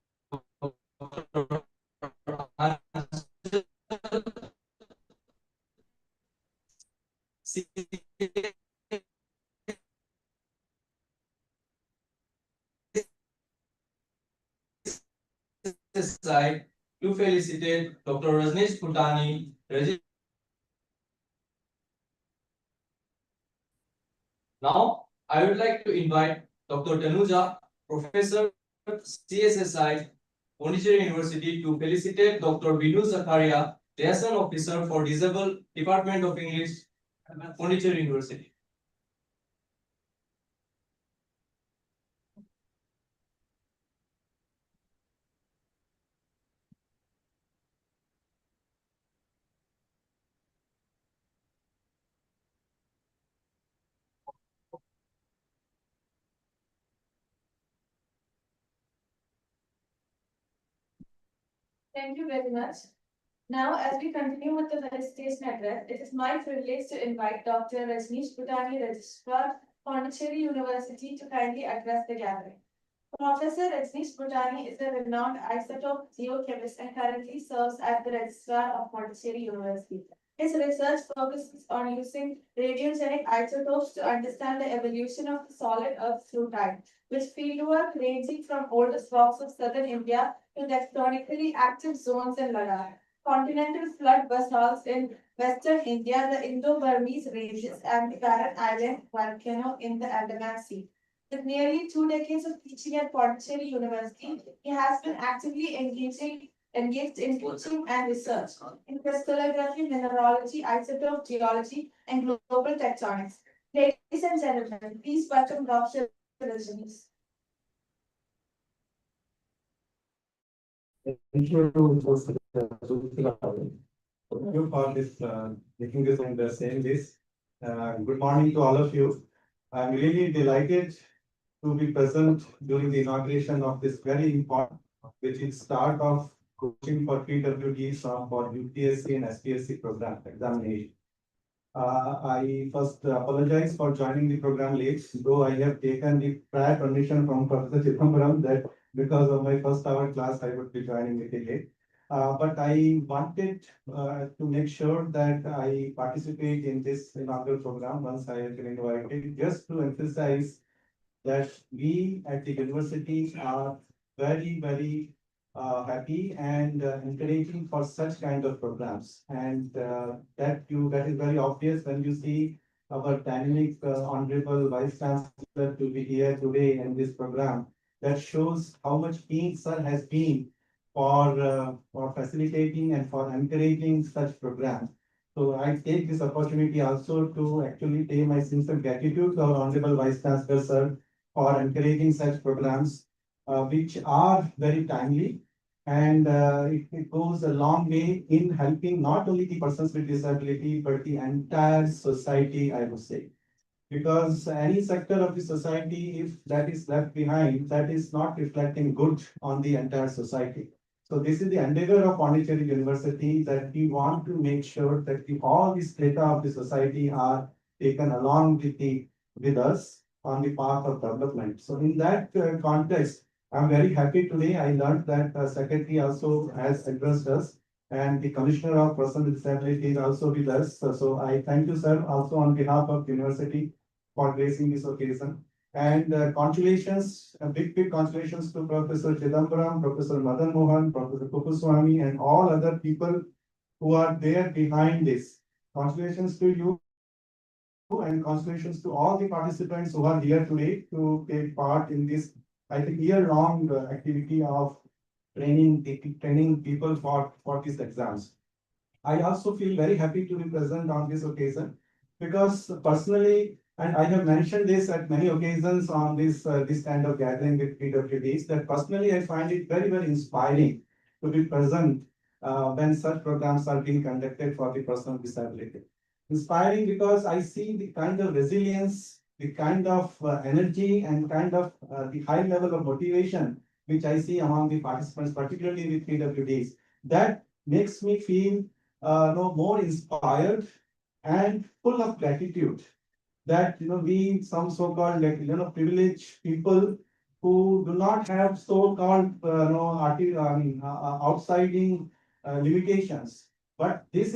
CSI to felicitate Dr. Rajneesh Bhutani, Now, I would like to invite Dr. Tanuja, Professor, CSSI, Pondicherry University, to felicitate Dr. Vinu Zakaria, Liaison Officer for Disabled, Department of English, Pondicherry University. Thank you very much. Now, as we continue with the felicitation address, it is my privilege to invite Dr. Rajneesh Bhutani, Registrar, Pondicherry University, to kindly address the gathering. Professor Rajneesh Bhutani is a renowned isotope geochemist and currently serves as the Registrar of Pondicherry University. His research focuses on using radiogenic isotopes to understand the evolution of the solid Earth through time, with fieldwork ranging from oldest rocks of southern India to tectonically active zones in Ladakh, continental flood basalts in western India, the Indo-Burmese ranges, and the Barren Island volcano in the Andaman Sea. With nearly 2 decades of teaching at Pondicherry University, he has been actively engaged in teaching and research in crystallography, mineralogy, isotope geology, and global tectonics. Ladies and gentlemen, please welcome Dr. Rajneesh. Thank you for this, making this on the same list. Good morning to all of you. I'm really delighted to be present during the inauguration of this very important, which is start of coaching for PWDs for UPSC and SPSC program examination. I first apologize for joining the program late, though I have taken the prior permission from Professor Chidambaram that because of my first hour class, I would be joining a little late. But I wanted to make sure that I participate in this inaugural program once I have been invited, just to emphasize that we at the university are very happy and encouraging for such kind of programs. And that is very obvious when you see our dynamic honorable vice chancellor to be here today in this program. That shows how much keen sir has been for facilitating and for encouraging such programs. So I take this opportunity also to actually pay my sincere gratitude to our honorable vice chancellor sir for encouraging such programs, which are very timely. And it goes a long way in helping not only the persons with disability, but the entire society, I would say. Because any sector of the society, if that is left behind, that is not reflecting good on the entire society. So this is the endeavor of Pondicherry University, that we want to make sure that all the strata of the society are taken along with us on the path of development. So in that context, I'm very happy today. I learned that Secretary also has addressed us, and the Commissioner of Persons with Disability is also with us. So I thank you, sir, also on behalf of the university for gracing this occasion. And congratulations, big congratulations to Professor Chidambaram, Professor Madan Mohan, Professor Kupuswamy, and all other people who are there behind this. Congratulations to you. And congratulations to all the participants who are here today to take part in this, I think, year-long activity of training people for these exams. I also feel very happy to be present on this occasion because personally, and I have mentioned this at many occasions on this kind of gathering with PWDs, that personally I find it very inspiring to be present when such programs are being conducted for the person with disability. Inspiring because I see the kind of resilience, the kind of energy and kind of the high level of motivation which I see among the participants, particularly with PWDs. That makes me feel more inspired and full of gratitude that we some so-called privileged people who do not have so-called outsiding limitations, but this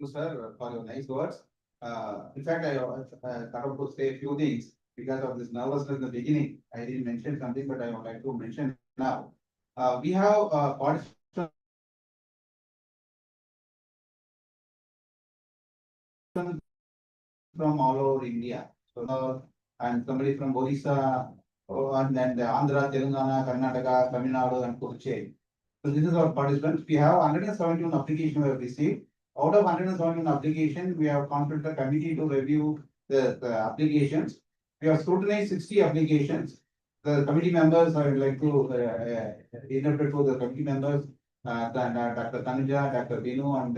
Sir, for your nice words. In fact, I thought to say a few things because of this nervousness in the beginning. I didn't mention something, but I would like to mention now. We have participants from all over India. So, and somebody from Odisha, and then the Andhra, Telangana, Karnataka, Tamil Nadu, and Puducherry. So this is our participants. We have 171 applications we have received. Out of 171 applications, we have constituted a committee to review the applications. We have scrutinized 60 applications. The committee members, I would like to interpret to the committee members, Dr. Tanuja, Dr. Binu, and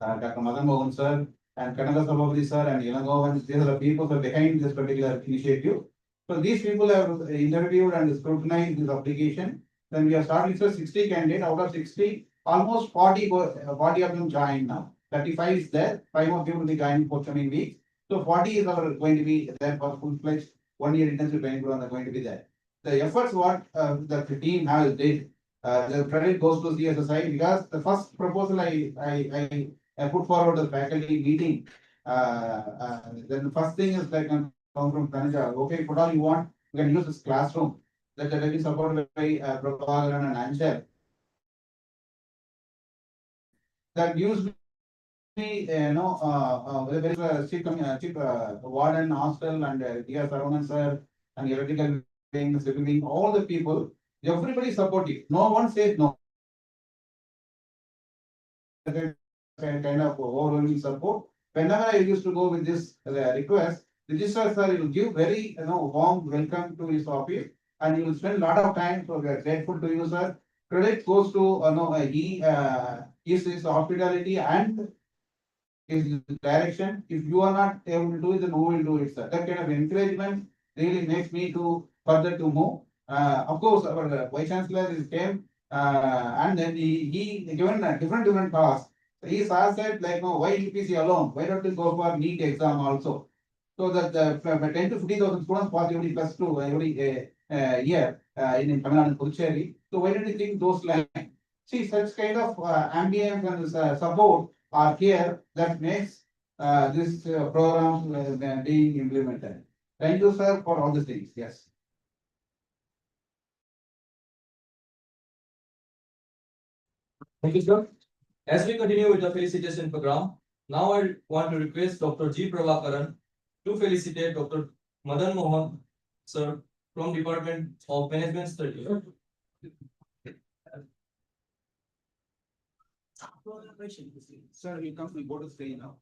Dr. Madan Mohan sir, and Kanaka Sabhavati sir, and Ilangovan. These are the people who are behind this particular initiative. So these people have interviewed and scrutinized this application. Then we have shortlisted 60 candidates. Out of 60, almost 40 of them joined now. 35 is there. 5 of them will be joining for coming weeks. So 40 is going to be there for full-fledged 1 year intensive training program are going to be there. The efforts what the team has did, the credit goes to CSSI because the first proposal I put forward the faculty meeting. Then the first thing is like come from Tanuja. Okay, put all you want, you can use this classroom. That is supported by Prabhakaran and Angel. That used to be, very cheap warden, hostel, and dear Saravanan sir, and electrical wing, civil wing, all the people, everybody supportive. No one says no. Kind of overwhelming support. Whenever I used to go with this request, the registrar sir will give very warm welcome to his office, and he will spend a lot of time. So we are grateful to you, sir. Credit goes to his hospitality and his direction. If you are not able to do it, then who will do it, sir? That kind of encouragement really makes me to further to move. Of course, our vice chancellor is came and then he given different tasks. He said like, no, why UPC alone? Why don't you go for NEET exam also? So that the 10 to 50,000 students pass every plus two every year in Tamil Nadu and Puducherry. So why don't you think those lines? See, such kind of ambience and support are here that makes this program being implemented. Thank you, sir, for all these things. Yes. Thank you, sir. As we continue with the felicitation program, now I want to request Dr. G. Prabhakaran to felicitate Dr. Madan Mohan, sir, from Department of Management Studies. Sir, you come to go to stay now.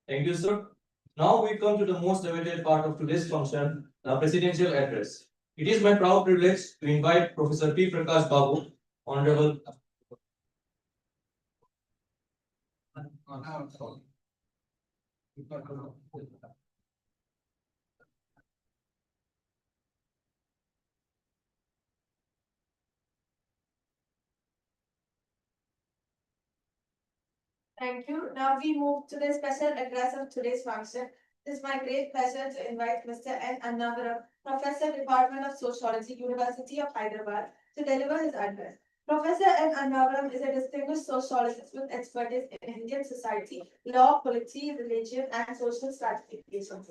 Thank you, sir. Now we come to the most awaited part of today's function, the presidential address. It is my proud privilege to invite Professor P. Prakash Babu, Honorable. Thank you. Now we move to the special address of today's function. It is my great pleasure to invite Mr. N. Annavaram, Professor, Department of Sociology, University of Hyderabad, to deliver his address. Professor N. Annavaram is a distinguished sociologist with expertise in Indian society, law, polity, religion, and social stratification.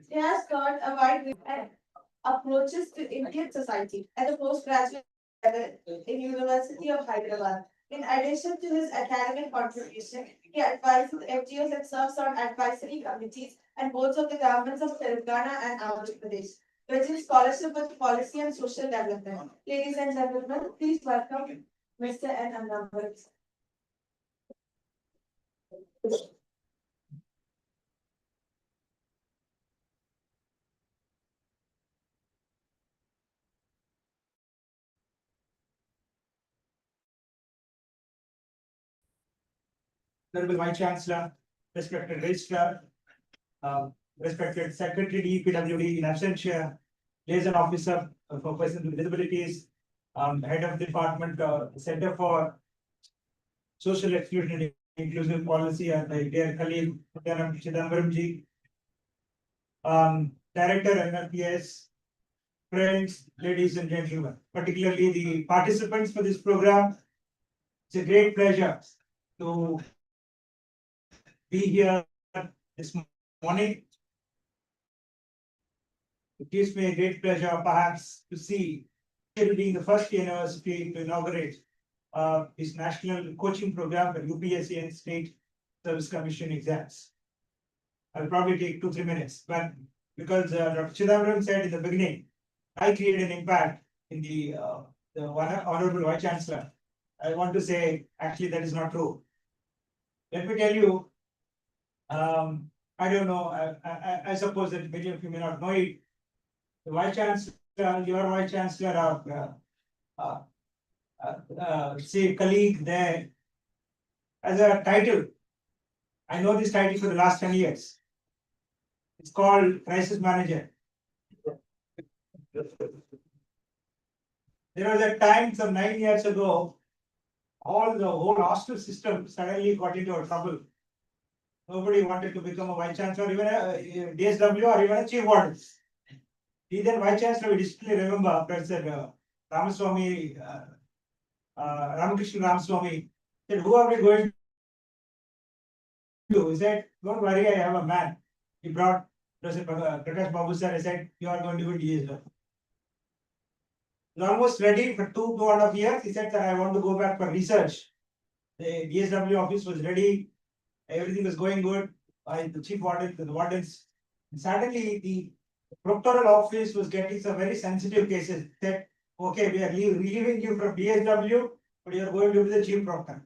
He has taught a wide range of approaches to Indian society at the postgraduate level in University of Hyderabad. In addition to his academic contribution, he advises FGOs and serves on advisory committees and boards of the governments of Telangana and Andhra Pradesh, which is scholarship with policy and social development. Ladies and gentlemen, please welcome Mr. N. Annavaram. Honorable Vice Chancellor, respected Registrar, respected Secretary DPWD in absentia, liaison officer for persons with disabilities, head of department, Center for Social Exclusion and Inclusive Policy, and my dear colleague, Chidambaram ji, Director NLPS, friends, ladies and gentlemen, particularly the participants for this program. It's a great pleasure to be here this morning. It gives me a great pleasure perhaps to see it being the first university to inaugurate this national coaching program for UPSC and State Service Commission exams. I'll probably take 2-3 minutes, but because Dr. Chidambaram said in the beginning, I created an impact in the Honorable Vice Chancellor. I want to say actually that is not true. Let me tell you, I don't know, I suppose that many of you may not know it. The Vice Chancellor, your Vice Chancellor, say colleague there, as a title. I know this title for the last 10 years. It's called Crisis Manager. There was a time some 9 years ago, the whole hostel system suddenly got into trouble. Nobody wanted to become a Vice Chancellor, even a DSW or even a Chief Warden. Then Vice Chancellor, we distinctly remember Professor Ramaswamy, Ramakrishna Ramaswamy, said, who are we going to? He said, don't worry, I have a man. He brought Professor Prakash Babu sir. I said, you are going to be DSW. He's almost ready for 2.5 years. He said that I want to go back for research. The DSW office was ready, everything was going good. The chief warden, the wardens. And suddenly the proctoral office was getting some very sensitive cases. Said, okay, we are relieving you from DSW, but you are going to be the chief proctor.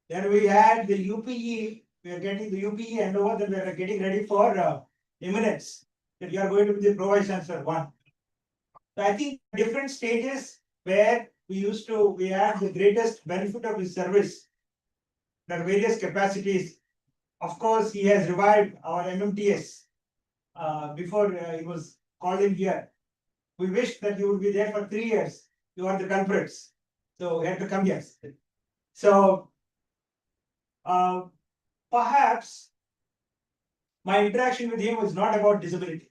Then we had the UPE, we are getting the UPE and over then we are getting ready for eminence. That you are going to be the pro-vice chancellor one. So I think different stages where we had the greatest benefit of his service. There are various capacities. Of course, he has revived our MMTS before he was called in here. We wish that you would be there for 3 years. You are the culprits. So you had to come here. So perhaps my interaction with him was not about disability.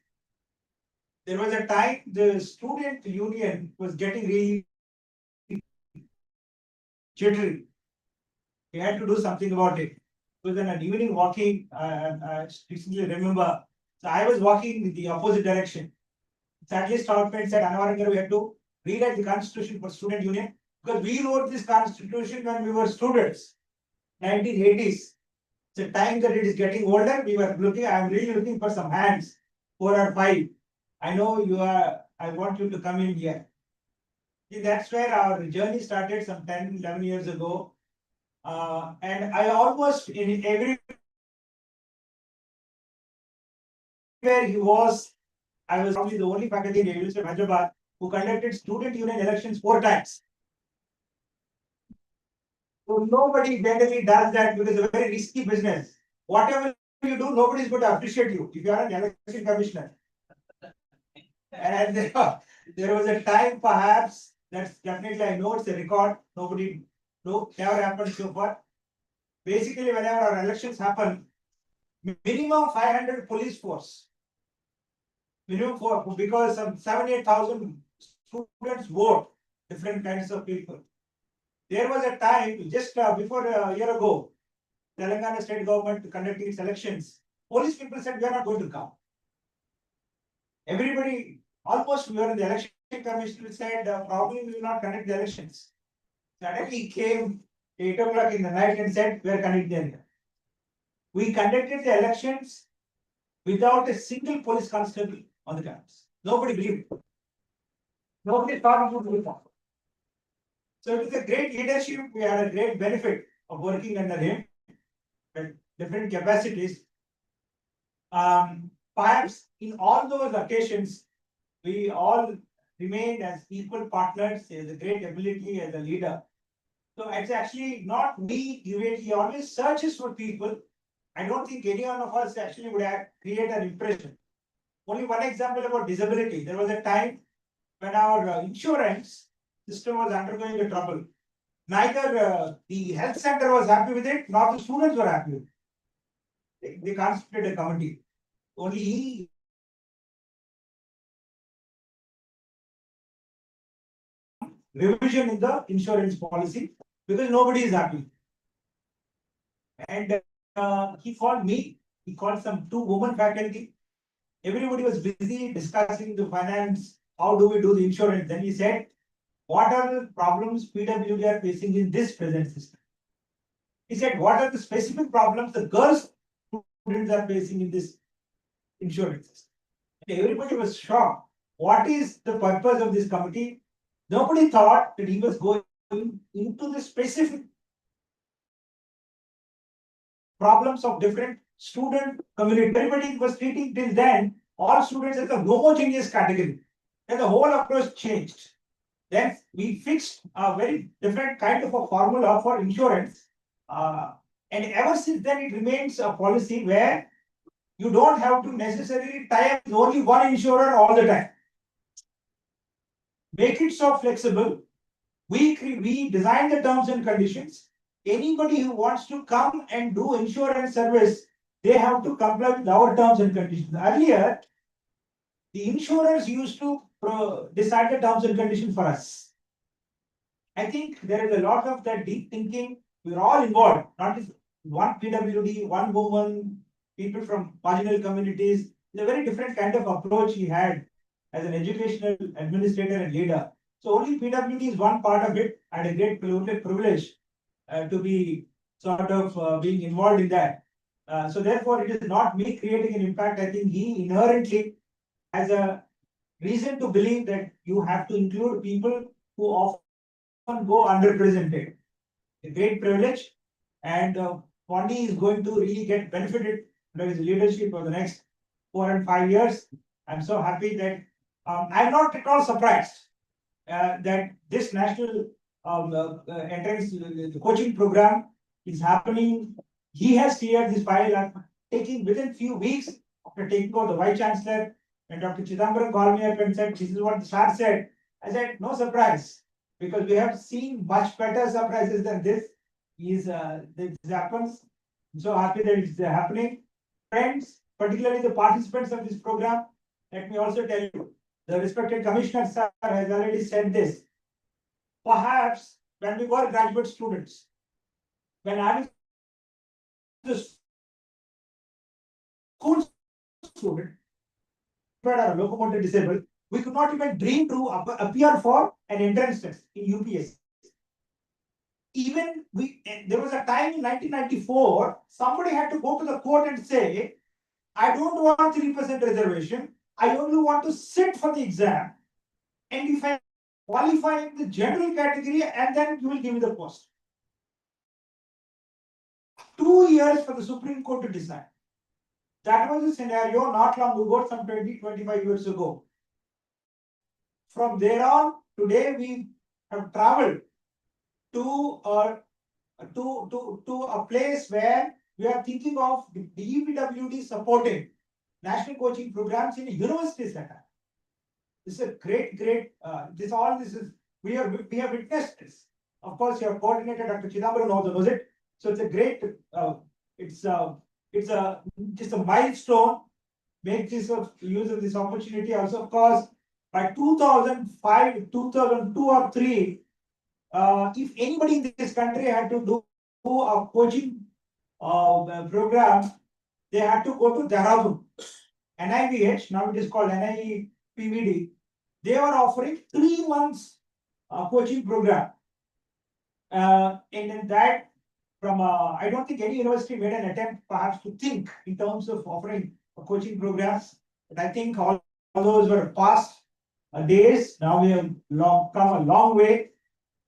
There was a time the student union was getting really jittery. We had to do something about it. It was an evening walking, I recently remember. So I was walking in the opposite direction. Sadly, Stoutman said, Anavarangar, we had to rewrite the constitution for student union because we wrote this constitution when we were students, 1980s. It's a time that it is getting older. We were looking, I'm really looking for some hands, 4 or 5. I know you are, I want you to come in here. See, that's where our journey started some 10, 11 years ago. And I almost in every where he was, I was probably the only faculty in the University of Hyderabad who conducted student union elections 4 times. So nobody generally does that because it's a very risky business. Whatever you do, nobody is going to appreciate you if you are an election commissioner. And there was a time perhaps that's definitely I know it's a record. Nobody never happened so far. Basically, whenever our elections happen, minimum 500 police force. Minimum because some 7,000-8,000 students vote, different kinds of people. There was a time just before a year ago, Telangana state government conducting its elections. Police people said we are not going to come. Everybody, almost we were in the election commission said probably we will not conduct the elections. Suddenly came 8 o'clock in the night and said we are conducting. We conducted the elections without a single police constable on the campus. Nobody believed it. Nobody thought it would be possible. So it was a great leadership. We had a great benefit of working under him at different capacities. Perhaps in all those occasions, we all remained as equal partners. He has a great ability as a leader. So it's actually not me, he always searches for people. I don't think any one of us actually would have created an impression. Only one example about disability. There was a time when our insurance system was undergoing a trouble. Neither the health center was happy with it, nor the students were happy with it. They constituted a committee. Only he revision in the insurance policy because nobody is happy. And he called me, he called some 2 women faculty. Everybody was busy discussing the finance, how do we do the insurance. Then he said, what are the problems PWD are facing in this present system? He said, what are the specific problems the girls students are facing in this insurance system? And everybody was shocked. What is the purpose of this committee? Nobody thought that he was going into the specific problems of different student community. Everybody was treating till then all students as a homogeneous category. Then the whole approach changed. Then we fixed a very different kind of a formula for insurance. And ever since then, it remains a policy where you don't have to necessarily tie up with only one insurer all the time. Make it so flexible. We design the terms and conditions. Anybody who wants to come and do insurance service, they have to comply with our terms and conditions. Earlier, the insurers used to decide the terms and conditions for us. I think there is a lot of that deep thinking. We're all involved, not just one PWD, one woman, people from marginal communities. It's a very different kind of approach he had as an educational administrator and leader. So only PWD is one part of it. I had a great privilege to be sort of being involved in that. So therefore, it is not me creating an impact. I think he inherently has a reason to believe that you have to include people who often go underrepresented. A great privilege, and Pondi is going to really get benefited under his leadership for the next 4 and 5 years. I'm so happy that I'm not at all surprised that this national entrance the coaching program is happening. He has cleared this file and taking within few weeks after taking over the Vice Chancellor, and Dr. Chidambaram called me up and said, "This is what the SAR said." I said, "No surprise, because we have seen much better surprises than this. This happens. I'm so happy that it's happening. Friends, particularly the participants of this program, let me also tell you, the respected Commissioner sir has already said this. Perhaps when we were graduate students, when I was the school student, or locomotor disabled, we could not even dream to appear for an entrance test in UPS. Even there was a time in 1994, somebody had to go to the court and say, I don't want 3% reservation. I only want to sit for the exam. And if I qualify in the general category, and then you will give me the post. 2 years for the Supreme Court to decide. That was the scenario not long ago, some 20-25 years ago. From there on, today we have traveled to a place where we are thinking of the DEPWD supporting national coaching programs in a university setup. This is a great, we have witnessed this. Of course, your coordinator, Dr. Chidambaram, also knows it. So it's a great, it's just a milestone. Make this use of this opportunity. Also, of course, by 2005, 2002 or 3, if anybody in this country had to do a coaching program, they had to go to Dehradun. NIVH, now it is called NIPVD. They were offering 3 months coaching program. And in that, from I don't think any university made an attempt perhaps to think in terms of offering coaching programs. But I think all those were past days. Now we have come a long way.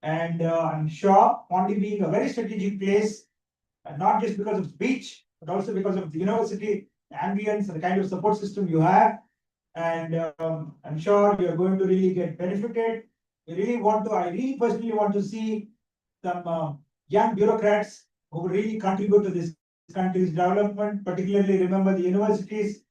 And I'm sure Pondi being a very strategic place, not just because of the beach, but also because of the university, the ambience, and the kind of support system you have. And I'm sure you're going to really get benefited. I really personally want to see some young bureaucrats who will really contribute to this country's development, particularly remember the universities.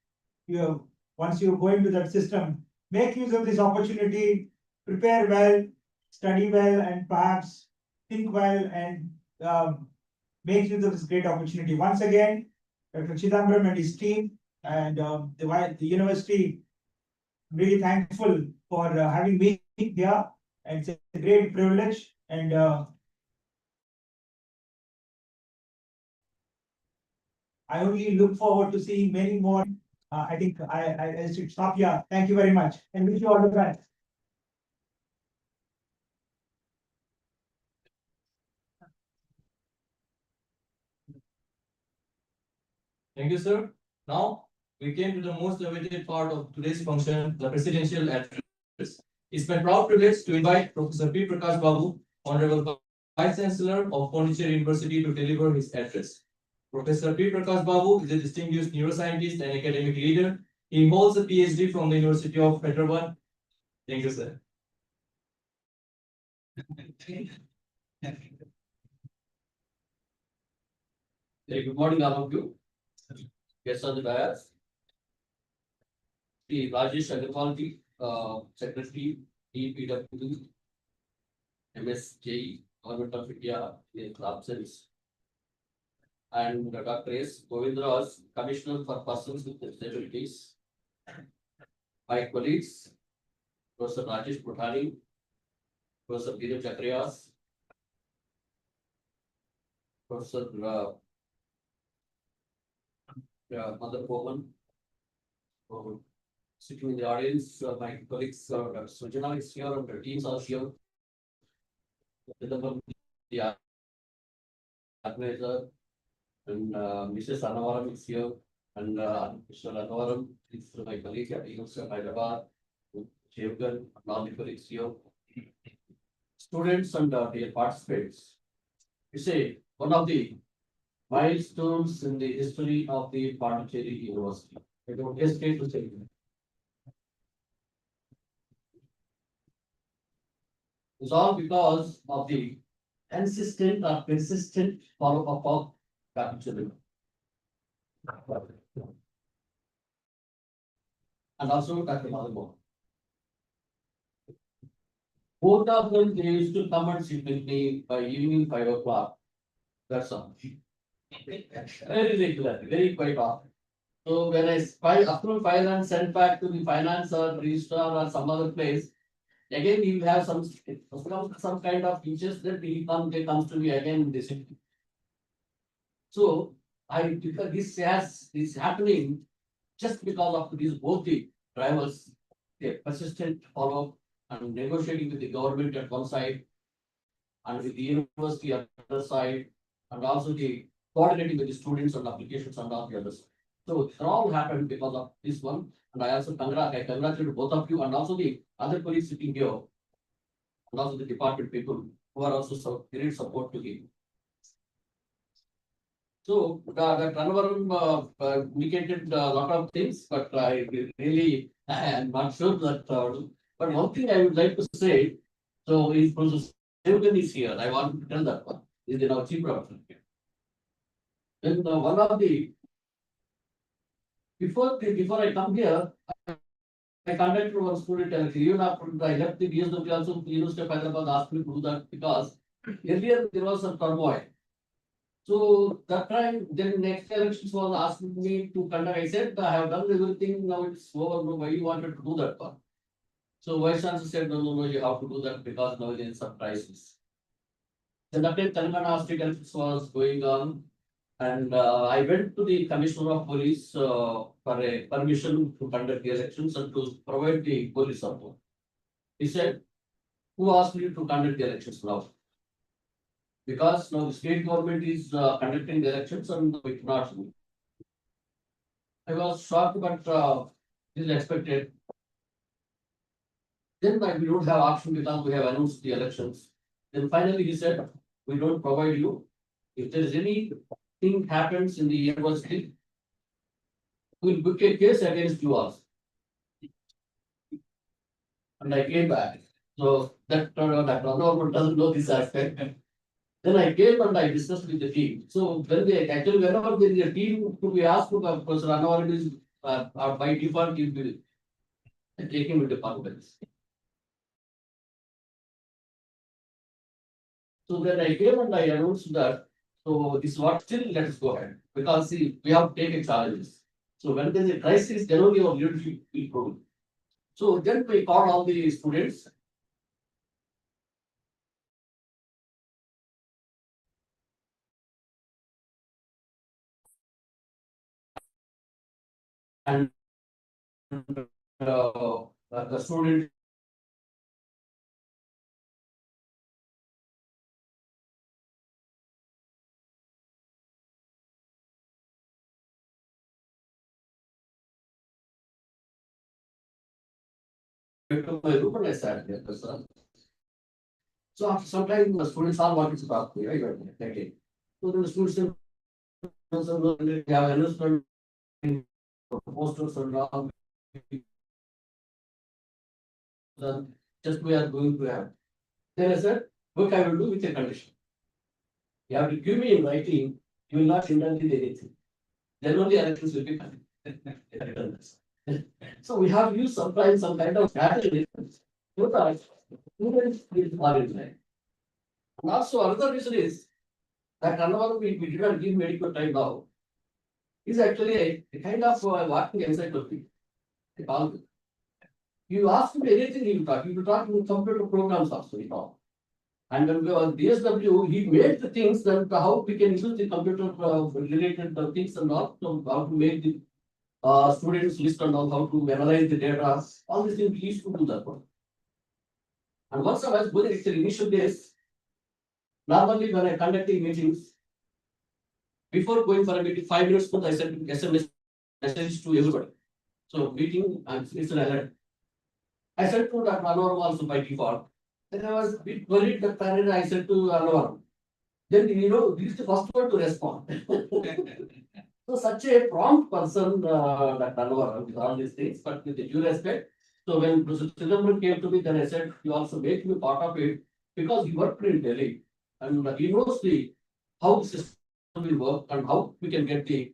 Once you go into that system, make use of this opportunity, prepare well, study well, and perhaps think well, and make use of this great opportunity. Once again, Dr. Chidambaram and his team and the university, I'm really thankful for having me here. And it's a great privilege. And I only look forward to seeing many more. I think I should stop here. Thank you very much, and wish you all the best. Thank you, sir. Now we came to the most awaited part of today's function, the presidential address. It's my proud privilege to invite Professor P. Prakash Babu, Honorable Vice Chancellor of Pondicherry University, to deliver his address. Professor P. Prakash Babu is a distinguished neuroscientist and academic leader. He holds a PhD from the University of Hyderabad. Thank you, sir. Very good morning, all of you. Guests on the dais. P. Rajesh Agarwalji, Secretary, DPWD, MSJ, Government of India, in absence. And Dr. S. Govindras, Commissioner for Persons with Disabilities. My colleagues, Professor Rajesh Puthani, Professor Peter Chakriyas, Professor Mother Bowen, sitting in the audience, my colleagues, Sujana is here and the teams are here. The organizer and Mrs. Anavaram is here and Mr. Anavaram is my colleague at University of Hyderabad, Jevgan, and all the colleagues here. Students and their participants. You say one of the milestones in the history of the Pondicherry University. I don't hesitate to say. It's all because of the consistent or persistent follow-up of Pondicherry. And also Dr. Madhav. Both of them, they used to come and sit with me by evening 5 o'clock. That's all. Very regular, very quite often. So when I approve file and send back to the finance or registrar or some other place, again he will have some kind of features that he comes to me again this. So because this is happening just because of these both the drivers, the persistent follow-up and negotiating with the government at one side and with the university at the other side, and also the coordinating with the students and applications on the other side. So it all happened because of this one. And I also congratulate both of you and also the other colleagues sitting here, and also the department people who are also great support to him. So that Anavaram indicated a lot of things, but I really am not sure that. But one thing I would like to say, so if Professor Sevgan is here, I want to tell that one. Is our chief professor here. Then one of the before I come here, I contacted one student and even after I left the BSW also the University of Hyderabad asked me to do that because earlier there was a turmoil. So that time, then next elections was asking me to conduct. I said, I have done everything, now it's over. No, why you wanted to do that one? So Vice Chancellor said, no, you have to do that because now there is some crisis. Then after Telangana state elections was going on, and I went to the Commissioner of Police for a permission to conduct the elections and to provide the police support. He said, who asked you to conduct the elections now? Because now the state government is conducting the elections and we cannot do. I was shocked, but this is expected. Then we don't have option because we have announced the elections. Then finally he said, we don't provide you. If there is anything happens in the university, we'll book a case against you also. And I came back. So that government doesn't know this aspect. Then I came and I discussed with the team. So when they actually whenever there is a team to be asked to Professor Anavaram is by default team will take him into departments. So then I came and I announced that. So this is what still let us go ahead because see, we have taken challenges. So when there is a crisis, then only our leadership will grow. So then we called all the students. And the student to my room and I sat there. So after some time, the students all wanted to talk to me. Okay. So then the students have announcement posters and all. Just we are going to have. Then I said, what I will do with a condition. You have to give me in writing, you will not indulge in anything. Then only elections will be coming. So we have used sometimes some kind of strategy so that students will fall in line. And also another reason is that we did not give medical time now. Is actually a kind of walking encyclopedia. You ask him anything, he will talk. He will talk in computer programs also. And when we were DSW, he made the things that how we can use the computer related things and all, so how to make the students list and all, how to analyze the data, all these things we used to do that one. And once I was going to initial days, normally when I conducting meetings, before going for a meeting, 5 minutes, I sent SMS message to everybody. So meeting, it's an alert. I said to Dr. Anwar also by default. Then I was a bit worried that parent, I said to Anwar. Then this is the first one to respond. So such a prompt person, Dr. Anwar, with all these things, but with the due respect. So when Professor Chidambaram came to me, then I said, you also make me part of it because he worked in Delhi and he knows how the system will work and how we can get the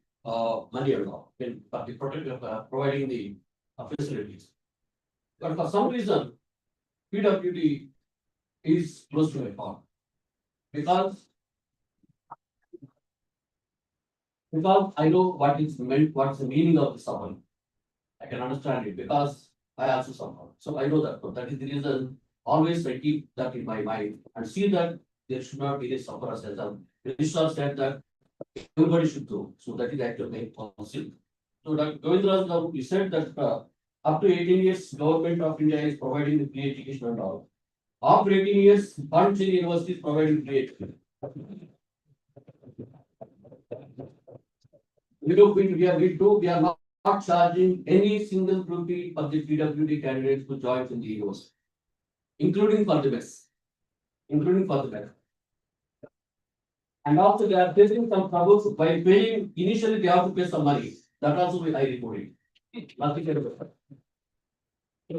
money and all in providing the facilities. But for some reason, PWD is close to my heart because I know what is meant, what's the meaning of the suffering. I can understand it because I also suffer. So I know that. But that is the reason always I keep that in my mind and see that there should not be any sufferers as well. The Registrar said that everybody should do. So that is actually main policy. So Dr. Govindraj, he said that up to 18 years, government of India is providing the free education and all. After 18 years, Pondicherry University is providing free education. We are not charging any single rupee for the PWD candidates who join in the university, including for the best. And also they are facing some troubles by paying, initially they have to pay some money. That also I reported. Nothing else. So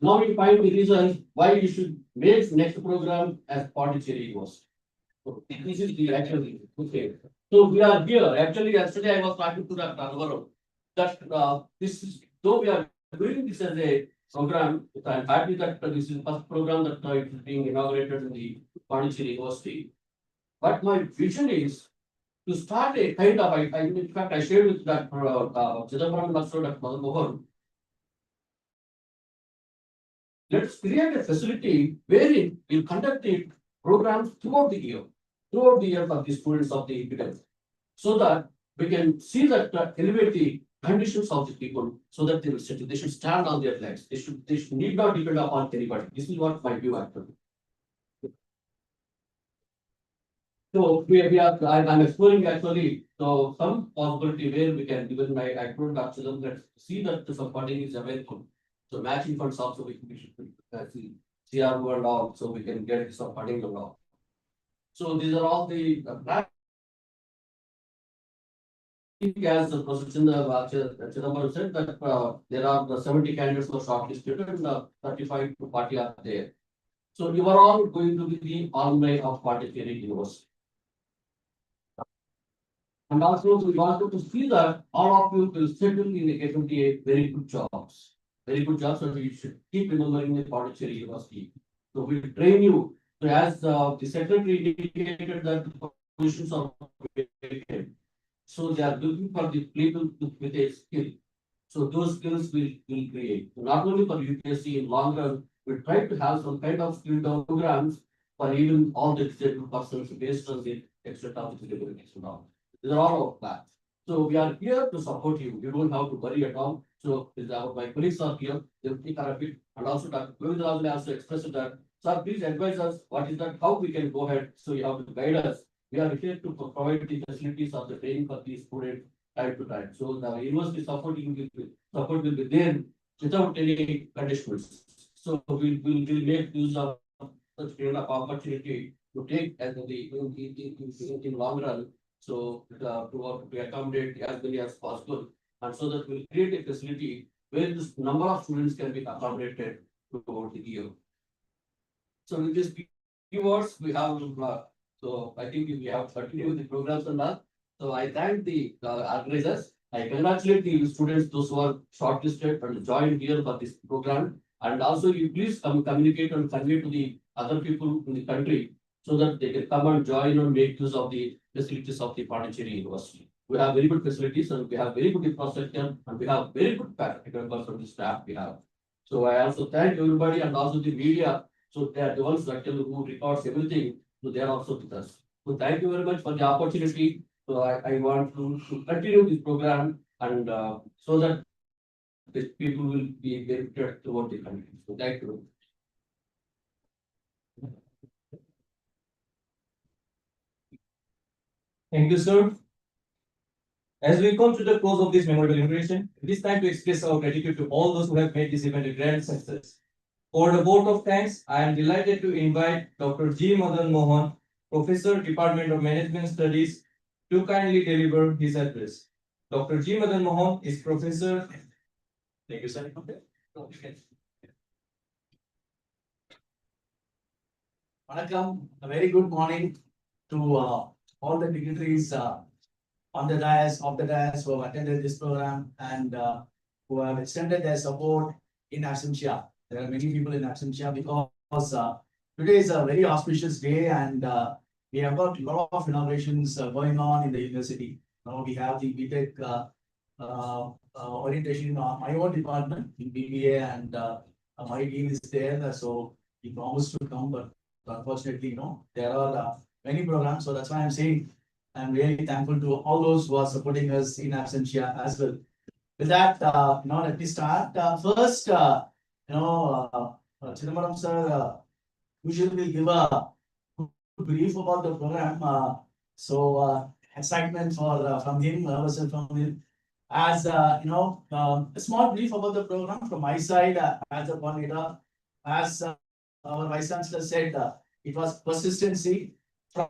now we find the reasons why you should make next program as Pondicherry University. So this is the actually okay. So we are here. Actually, yesterday I was talking to Dr. Anwar that this is, though we are doing this as a program, I'm happy that this is the first program that is being inaugurated in the Pondicherry University. But my vision is to start a kind of, in fact, I shared with Dr. Chidambaram and also Dr. Madan Mohan. Let's create a facility wherein we'll conduct the programs throughout the year for the students of the academy, so that we can see that elevate the conditions of the people, so that they should stand on their legs. They should need not depend upon anybody. This is what my view actually. So I'm exploring actually. So some possibility where we can even I told Dr. Chidambaram that see that the funding is available. So matching funds also we should see CRO and all, so we can get some funding and all. So these are all the as the Professor Chidambaram said that there are 70 candidates who are shortlisted and 35 to 40 are there. So you are all going to be the alumni of Pondicherry University. And also we wanted to see that all of you will settle in a very good jobs. Very good jobs, and we should keep remembering the Pondicherry University. So we will train you. So as the secretary indicated that the positions are vacant. So they are looking for the people with a skill. So those skills will create. Not only for UPSC in long run, we try to have some kind of skill programs for even all the disabled persons based on the extra abilities and all. These are all our plans. So we are here to support you. You don't have to worry at all. So my colleagues are here, they will take care of it. And also Dr. Govindraj also expressed that, sir, please advise us what is that, how we can go ahead. So you have to guide us. We are here to provide the facilities of the training for these students time to time. So the university support will be there without any conditions. So we will make use of such kind of opportunity to take as in long run. So to accommodate as many as possible. And so that we'll create a facility where this number of students can be accommodated throughout the year. So with these keywords, we have, so I think we have continued with the programs and that. So I thank the organizers. I congratulate the students, those who are shortlisted and joined here for this program. And also you please communicate and convey to the other people in the country so that they can come and join and make use of the facilities of the Pondicherry University. We have very good facilities and we have very good infrastructure and we have very good faculty members from the staff we have. So I also thank everybody and also the media. So they are the ones that who records everything. So they are also with us. So thank you very much for the opportunity. So I want to continue this program and so that the people will be benefited toward the country. So thank you. Thank you, sir. As we come to the close of this memorable inauguration, it is time to express our gratitude to all those who have made this event a grand success. For the vote of thanks, I am delighted to invite Dr. G. Madan Mohan, Professor, Department of Management Studies, to kindly deliver his address. Dr. G. Madan Mohan is Professor. Thank you, sir. Vanakkam, a very good morning to all the dignitaries on the dais, off the dais, who have attended this program and who have extended their support in absentia. There are many people in absentia because today is a very auspicious day and we have got a lot of inaugurations going on in the university. Now we have the BTech orientation in my own department in BBA and my team is there. So we promised to come, but unfortunately, there are many programs. So that's why I'm saying I'm really thankful to all those who are supporting us in absentia as well. With that, let me start. First, Chidambaram sir usually will give a brief about the program. Excitement from him, from him. As a small brief about the program from my side as a coordinator, as our Vice Chancellor said, it was persistency from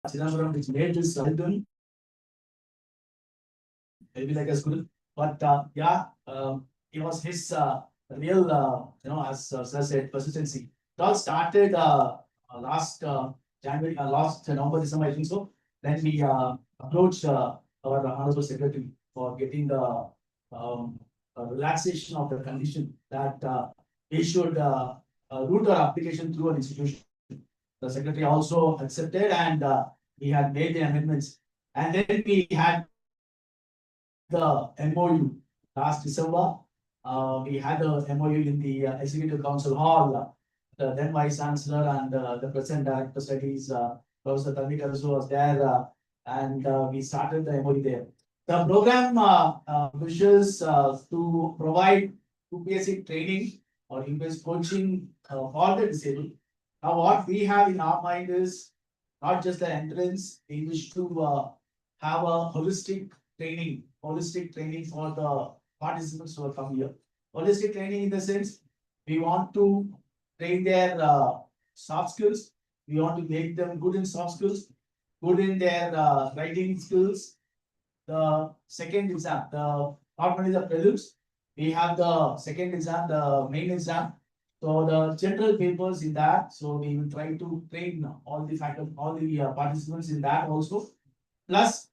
Chidambaram, which made this done. Maybe like a school, but it was his real, as Sir said, persistency. It all started last January, last November, December, I think so. Then we approached our Honorable Secretary for getting the relaxation of the condition that we should route our application through an institution. The Secretary also accepted and we had made the amendments. And then we had the MOU last December. We had the MOU in the Executive Council Hall. The then Vice Chancellor and the present Director of Studies, Professor Tanvik also was there, and we started the MOU there. The program wishes to provide UPSC training or UPSC coaching for the disabled. Now, what we have in our mind is not just the entrance, we wish to have a holistic training for the participants who are coming here. Holistic training in the sense, we want to train their soft skills. We want to make them good in soft skills, good in their writing skills. The second exam, not only the prelims, we have the second exam, the main exam. So the general papers in that, so we will try to train all the faculty, all the participants in that also. Plus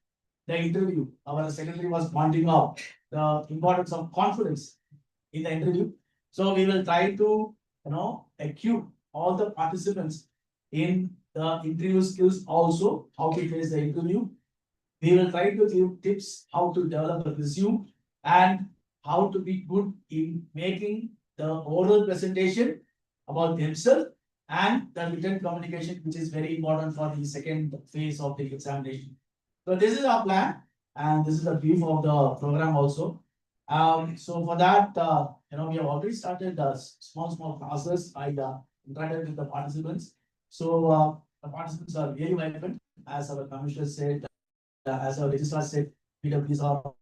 the interview, our secretary was pointing out the importance of confidence in the interview. So we will try to, equip all the participants in the interview skills also, how to face the interview. We will try to give tips how to develop a resume and how to be good in making the oral presentation about themselves and the written communication, which is very important for the second phase of the examination. So this is our plan, and this is the brief of the program also. So for that, we have already started the small classes. I interacted with the participants. So the participants are really vibrant, as our commissioner said, as our registrar said, PWs are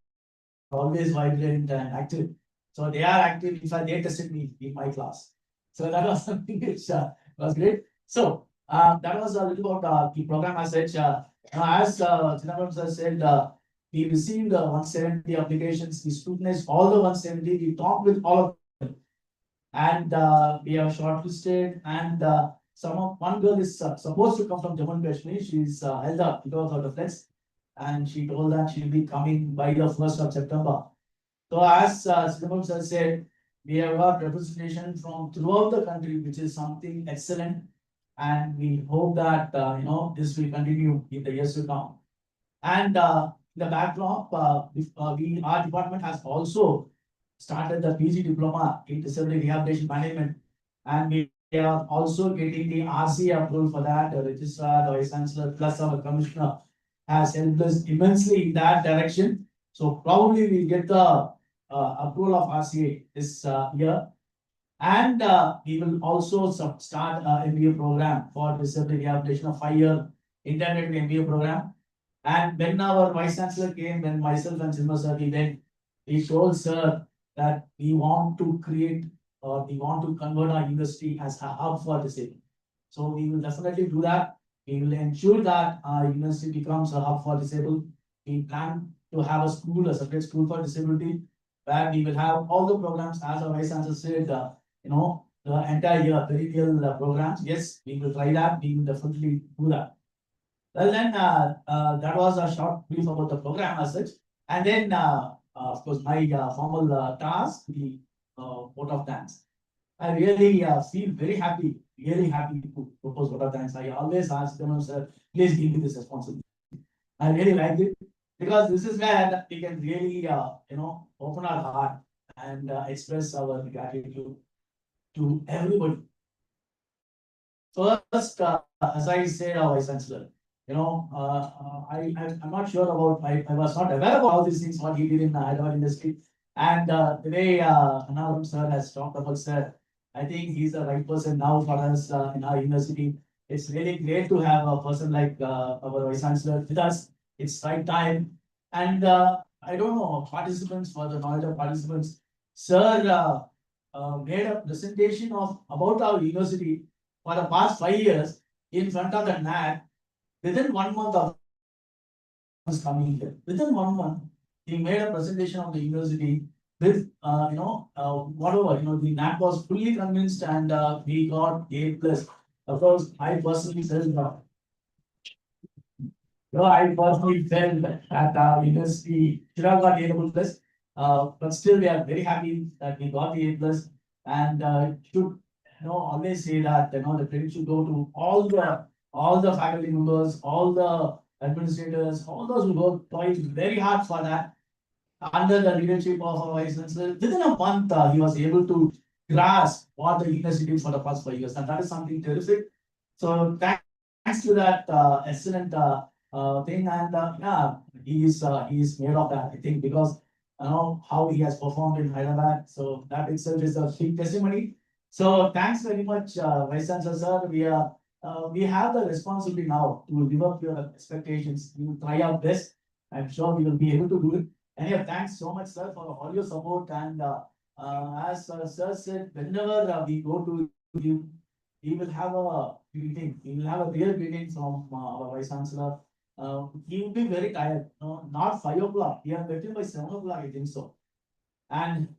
always vibrant and active. So they are active. In fact, they tested me in my class. So that was something which was great. So that was a little about the program as such. As Chidambaram sir said, we received 170 applications. We scrutinized all the 170. We talked with all of them, and we have shortlisted. And one girl is supposed to come from Jammu and Kashmir. She's held up because of the floods, and she told that she'll be coming by the 1st of September. So as Chidambaram sir said, we have got representation from throughout the country, which is something excellent. And we hope that this will continue in the years to come. And the backdrop, our department has also started the PG diploma in disability rehabilitation management, and we are also getting the RC approval for that, the registrar, the vice chancellor, plus our commissioner has helped us immensely in that direction. So probably we'll get the approval of RCA this year. And we will also start a MBA program for disability rehabilitation, a 5-year integrated MBA program. And when our vice chancellor came, when myself and Sinma sir, we told sir that we want to create or we want to convert our university as a hub for disabled. So we will definitely do that. We will ensure that our university becomes a hub for disabled. We plan to have a school, a separate school for disability, where we will have all the programs, as our vice chancellor said, the entire year, peripheral programs. Yes, we will try that. We will definitely do that. Well, then that was a short brief about the program as such. And then, of course, my formal task, the vote of thanks. I really feel very happy, really happy to propose vote of thanks. I always ask them, sir, please give me this responsibility. I really like it because this is where we can really, open our heart and express our gratitude to everybody. First, as I said, our vice chancellor, I'm not sure about, I was not aware about all these things, what he did in the Hyderabad industry. And the way Annaram sir has talked about sir, I think he's the right person now for us in our university. It's really great to have a person like our vice chancellor with us. It's right time. And I don't know, participants, for the knowledge of participants, sir made a presentation about our university for the past 5 years in front of the NAT. Within 1 month of coming here, within 1 month, he made a presentation of the university with, whatever, the NAT was fully convinced and we got A+. Of course, I personally felt that our university should have got A+. But still, we are very happy that we got the A+. And should always say that the credit should go to all the faculty members, all the administrators, all those who worked quite very hard for that. Under the leadership of our vice chancellor, within a month, he was able to grasp what the university did for the past 5 years, and that is something terrific. So thanks to that excellent thing, and he is made of that, I think, because how he has performed in Hyderabad. So that itself is a big testimony. So thanks very much, Vice Chancellor sir. We have the responsibility now to live up to your expectations. We will try our best. I'm sure we will be able to do it. Anyway, thanks so much, sir, for all your support. And as sir said, whenever we go to you, we will have a greeting. We will have a real greeting from our Vice Chancellor. He will be very tired. Not 5 o'clock. We have met him by 7 o'clock, I think so. And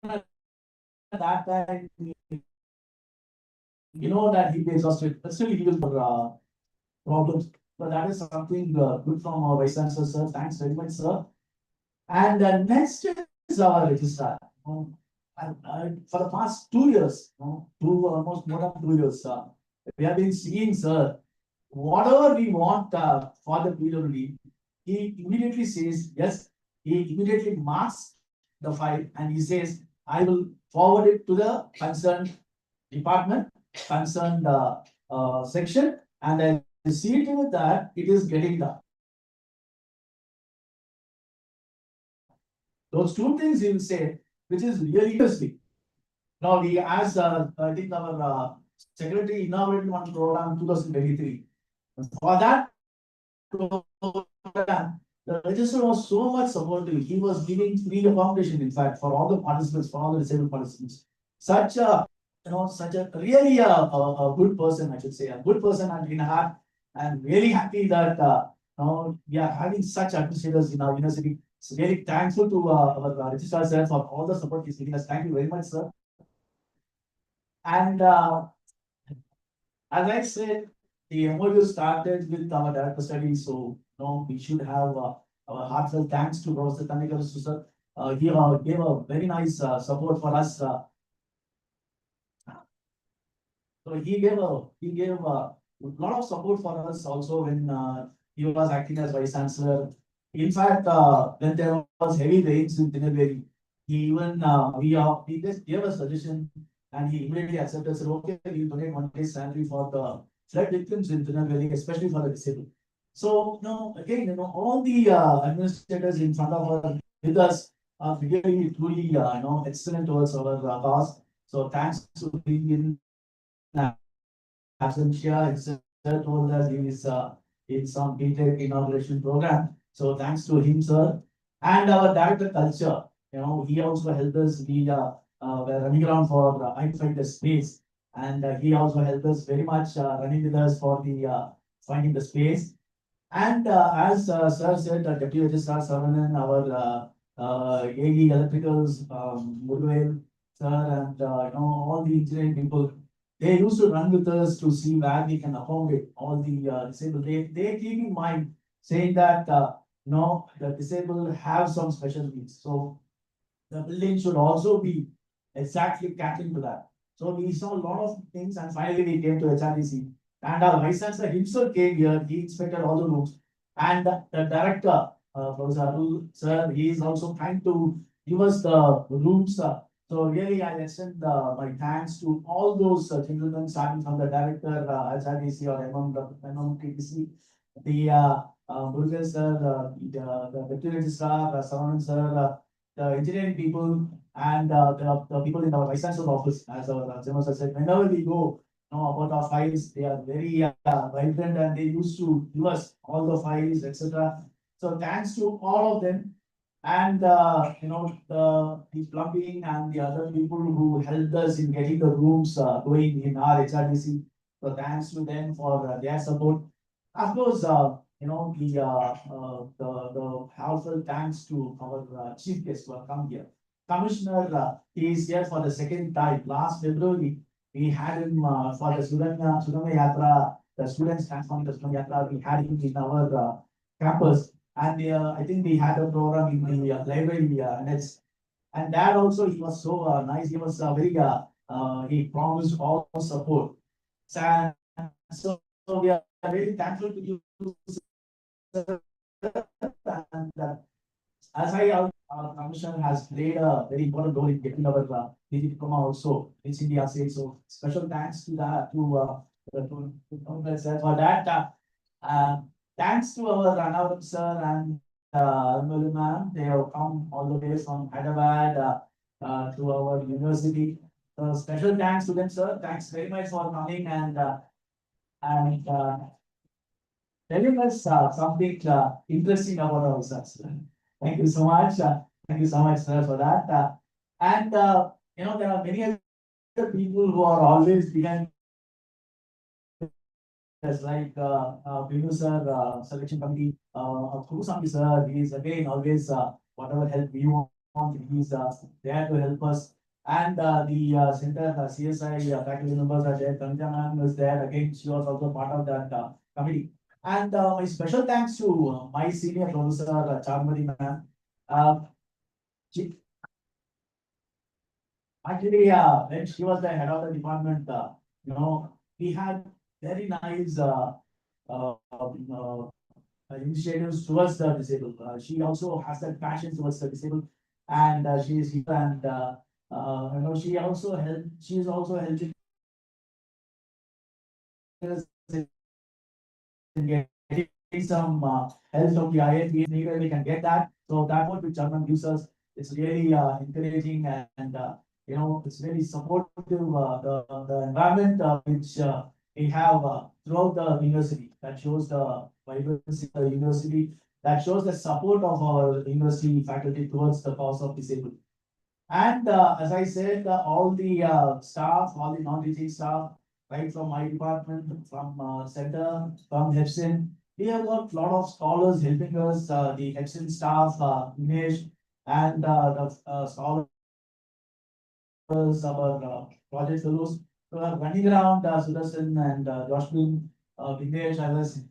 at that time, that he'll be exhausted, but still he will problems. But that is something good from our Vice Chancellor, sir. Thanks very much, sir. And next is our registrar. For the past 2 years, almost more than 2 years, we have been seeing, sir, whatever we want for the PWD, he immediately says yes. He immediately marks the file and he says, I will forward it to the concerned department, concerned section, and I see to it that it is getting done. Those 2 things he will say, which is really interesting. Now we asked, I think our secretary inaugurated one program 2023. For that program, the registrar was so much supportive. He was giving free accommodation, in fact, for all the participants, for all the disabled participants. Such a really a good person, I should say, a good person and in heart. And really happy that we are having such administrators in our university. So really thankful to our registrar sir for all the support he's giving us. Thank you very much, sir. And as I said, the MOU started with our director study, so we should have our heartfelt thanks to Professor Tandikar sir. He gave a very nice support for us. So he gave a lot of support for us also when he was acting as Vice Chancellor. In fact, when there was heavy rains in Tinelveli, he even he just gave a suggestion And he immediately accepted, said, okay, we'll donate 1 day's salary for the flood victims in Tirunelveli, especially for the disabled. So, again, all the administrators in front of us with us are really truly, excellent towards our cause. So thanks to being in absentia, it's told us he is in some BTech inauguration program. So thanks to him, sir. And our director culture, he also helped us. We were running around for identifying the space, and he also helped us very much running with us for the finding the space. And as sir said, Deputy Registrar Saravanan, our AE Electricals, Murugavel, sir, and all the engineering people, they used to run with us to see where we can accommodate all the disabled. They keep in mind saying that the disabled have some special needs. So the building should also be exactly catering to that. So we saw a lot of things, and finally we came to HRDC. And our vice chancellor himself came here, he inspected all the rooms. And the director, Professor Arul, sir, he is also trying to give us the rooms. So really, I extend my thanks to all those gentlemen, starting from the director, HRDC or MMTPC, the Murugan sir, the Deputy Registrar, Saravanan sir, the engineering people, and the people in our vice chancellor's office, as our General Sir said, whenever we go, about our files, they are very vibrant, and they used to give us all the files, etc. So thanks to all of them, and the plumbing and the other people who helped us in getting the rooms going in our HRDC. So thanks to them for their support. Of course, the heartfelt thanks to our chief guests who have come here. Commissioner, he is here for the second time. Last February, we had him for the Sudama Yatra, the students transforming the Sudama Yatra. We had him in our campus, and I think we had a program in the library next. And that also, he was so nice. He was very he promised all support. So we are very thankful to you. And as our commission has played a very important role in getting our PG diploma also reaching the assay. So special thanks to that for that. Thanks to our Ranavat sir and Armalu ma'am. They have come all the way from Hyderabad to our university. So special thanks to them, sir. Thanks very much for coming and telling us something interesting about ourselves. Thank you so much. Thank you so much, sir, for that. And there are many other people who are always behind us, like Binu sir, selection committee, Kusami sir. He is again always whatever help we want, he's there to help us. And the center CSI faculty members are there. Kanja ma'am was there again. She was also part of that committee. And my special thanks to my senior professor, Charmadi ma'am. Actually, when she was the head of the department, we had very nice initiatives towards the disabled. She also has that passion towards the disabled, and she is here, and she also helped. She is also helping us in getting some help from the IIT. Neither we can get that. So that what which German gives us, it's really encouraging, and it's very supportive. The environment which we have throughout the university, that shows the vibrancy of the university, that shows the support of our university faculty towards the cause of disabled. And as I said, all the staff, all the non-teaching staff, right from my department, from center, from HEPSIN, we have got a lot of scholars helping us, the HEPSIN staff, Dinesh, and the scholars, our project fellows, who are running around, Sudarshan and Joshua, Dinesh, as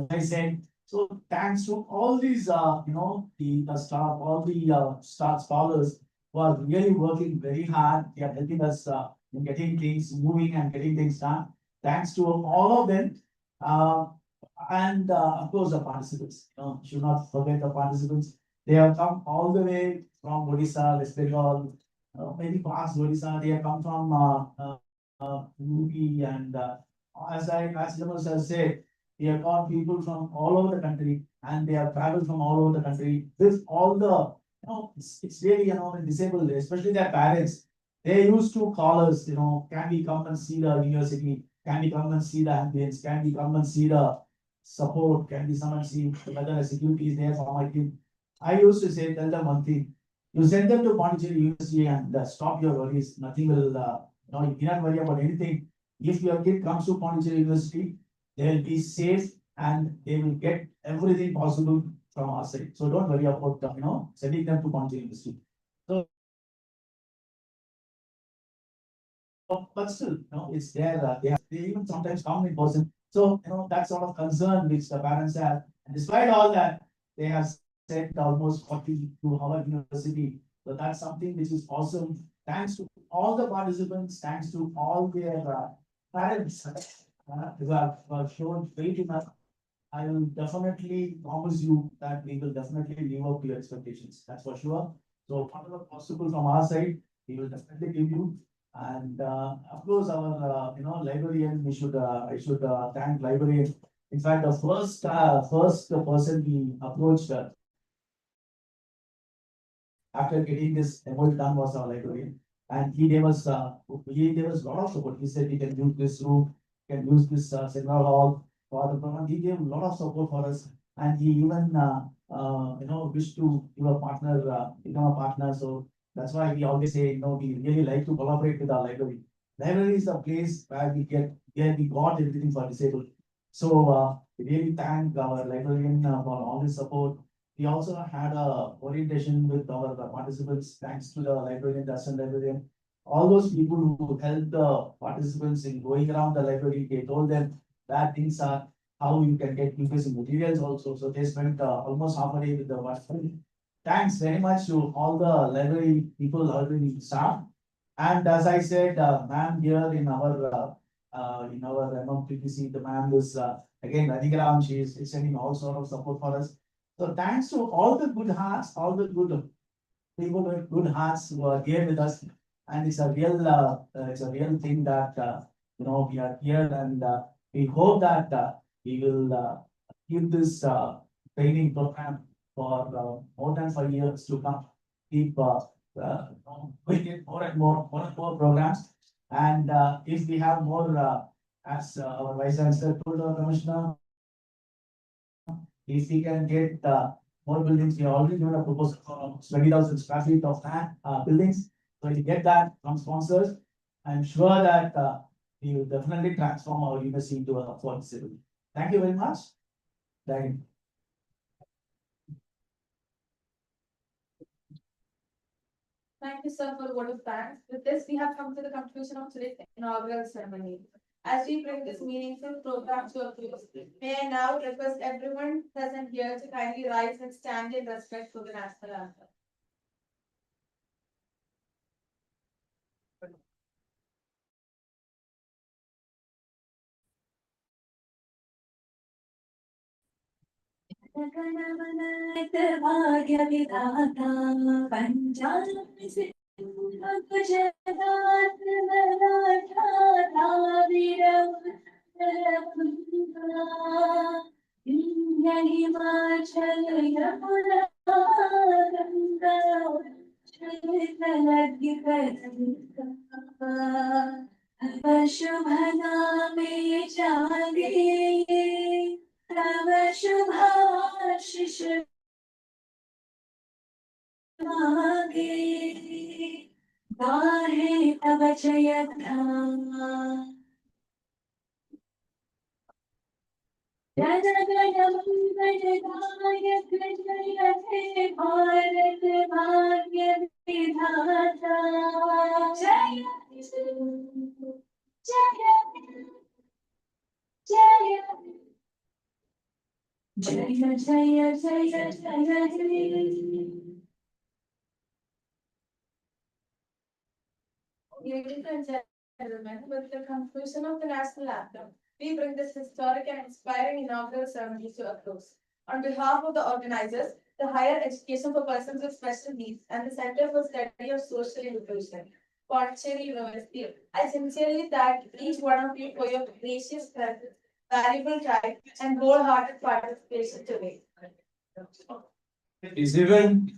I said. So thanks to all these, the staff, all the staff scholars who are really working very hard. They are helping us in getting things moving and getting things done. Thanks to all of them. And of course, the participants. Should not forget the participants. They have come all the way from Odisha, West Bengal, very past Odisha, they have come from, UP and, as Lemurs has said, we have got people from all over the country and they have traveled from all over the country. This all the, it's really, disabled, especially their parents. They used to call us, can we come and see the university? Can we come and see the ambience? Can we come and see the support? Can we come and see whether the security is there for my kid? I used to say, tell them one thing. You send them to Pondicherry University and stop your worries. Nothing will, you cannot worry about anything. If your kid comes to Pondicherry University, they will be safe and they will get everything possible from our side. So don't worry about, sending them to Pondicherry University. So, but still, it's there. They even sometimes come in person. So, that sort of concern which the parents have. And despite all that, they have sent almost 40 to Harvard University. So that's something which is awesome. Thanks to all the participants, thanks to all their parents who have shown faith in us. I will definitely promise you that we will definitely live up to your expectations. That's for sure. So whatever possible from our side, we will definitely give you. And of course, our librarian, I should thank librarian. In fact, the first person we approached after getting this MOU done was our librarian. And he gave us a lot of support. He said we can use this room, can use this seminar hall for the program. He gave a lot of support for us. And he even wished to become a partner. So that's why we always say, we really like to collaborate with our library. Library is a place where we got everything for disabled. So we really thank our librarian for all his support. We also had a orientation with our participants, thanks to the librarian, the assistant librarian. All those people who helped the participants in going around the library, they told them where things are, how you can get UPSC materials also. So they spent almost half a day with the participants. Thanks very much to all the library people, library staff. And as I said, ma'am here in our MMPPC, the ma'am is again Radhikaram. She is extending all sort of support for us. So thanks to all the good hearts, all the good people with good hearts who are here with us, and it's a real thing that we are here, and we hope that we will keep this training program for more than 5 years to come. Keep we get more and more programs, and if we have more, as our Vice Chancellor told our Commissioner. If we can get more buildings, we are already given a proposal for 20,000 square feet of land buildings. So if we get that from sponsors, I'm sure that we will definitely transform our university into a affordable city. Thank you very much. Thank you. Thank you, sir, for the word of thanks. With this, we have come to the conclusion of today's inaugural ceremony. As we bring this meaningful program to a close, may I now request everyone present here to kindly rise and stand in respect for the national anthem. भाग्य विधाता पंजाब से गुजरात मराठा द्राविड़ हिमाचल यमुना गंगा तव शुभ नामे जागे तव शुभाशिष मागे गाहे तव जयगान जन गण मंगल गायक जय हे भारत भाग्य विधाता जय जय Ladies and gentlemen, with the conclusion of the national anthem, we bring this historic and inspiring inaugural ceremony to a close. On behalf of the organizers, the Higher Education for Persons with Special Needs, and the Center for Study of Social Inclusion, Pondicherry University. I sincerely thank each one of you for your gracious presence, valuable time, and wholehearted participation today. This event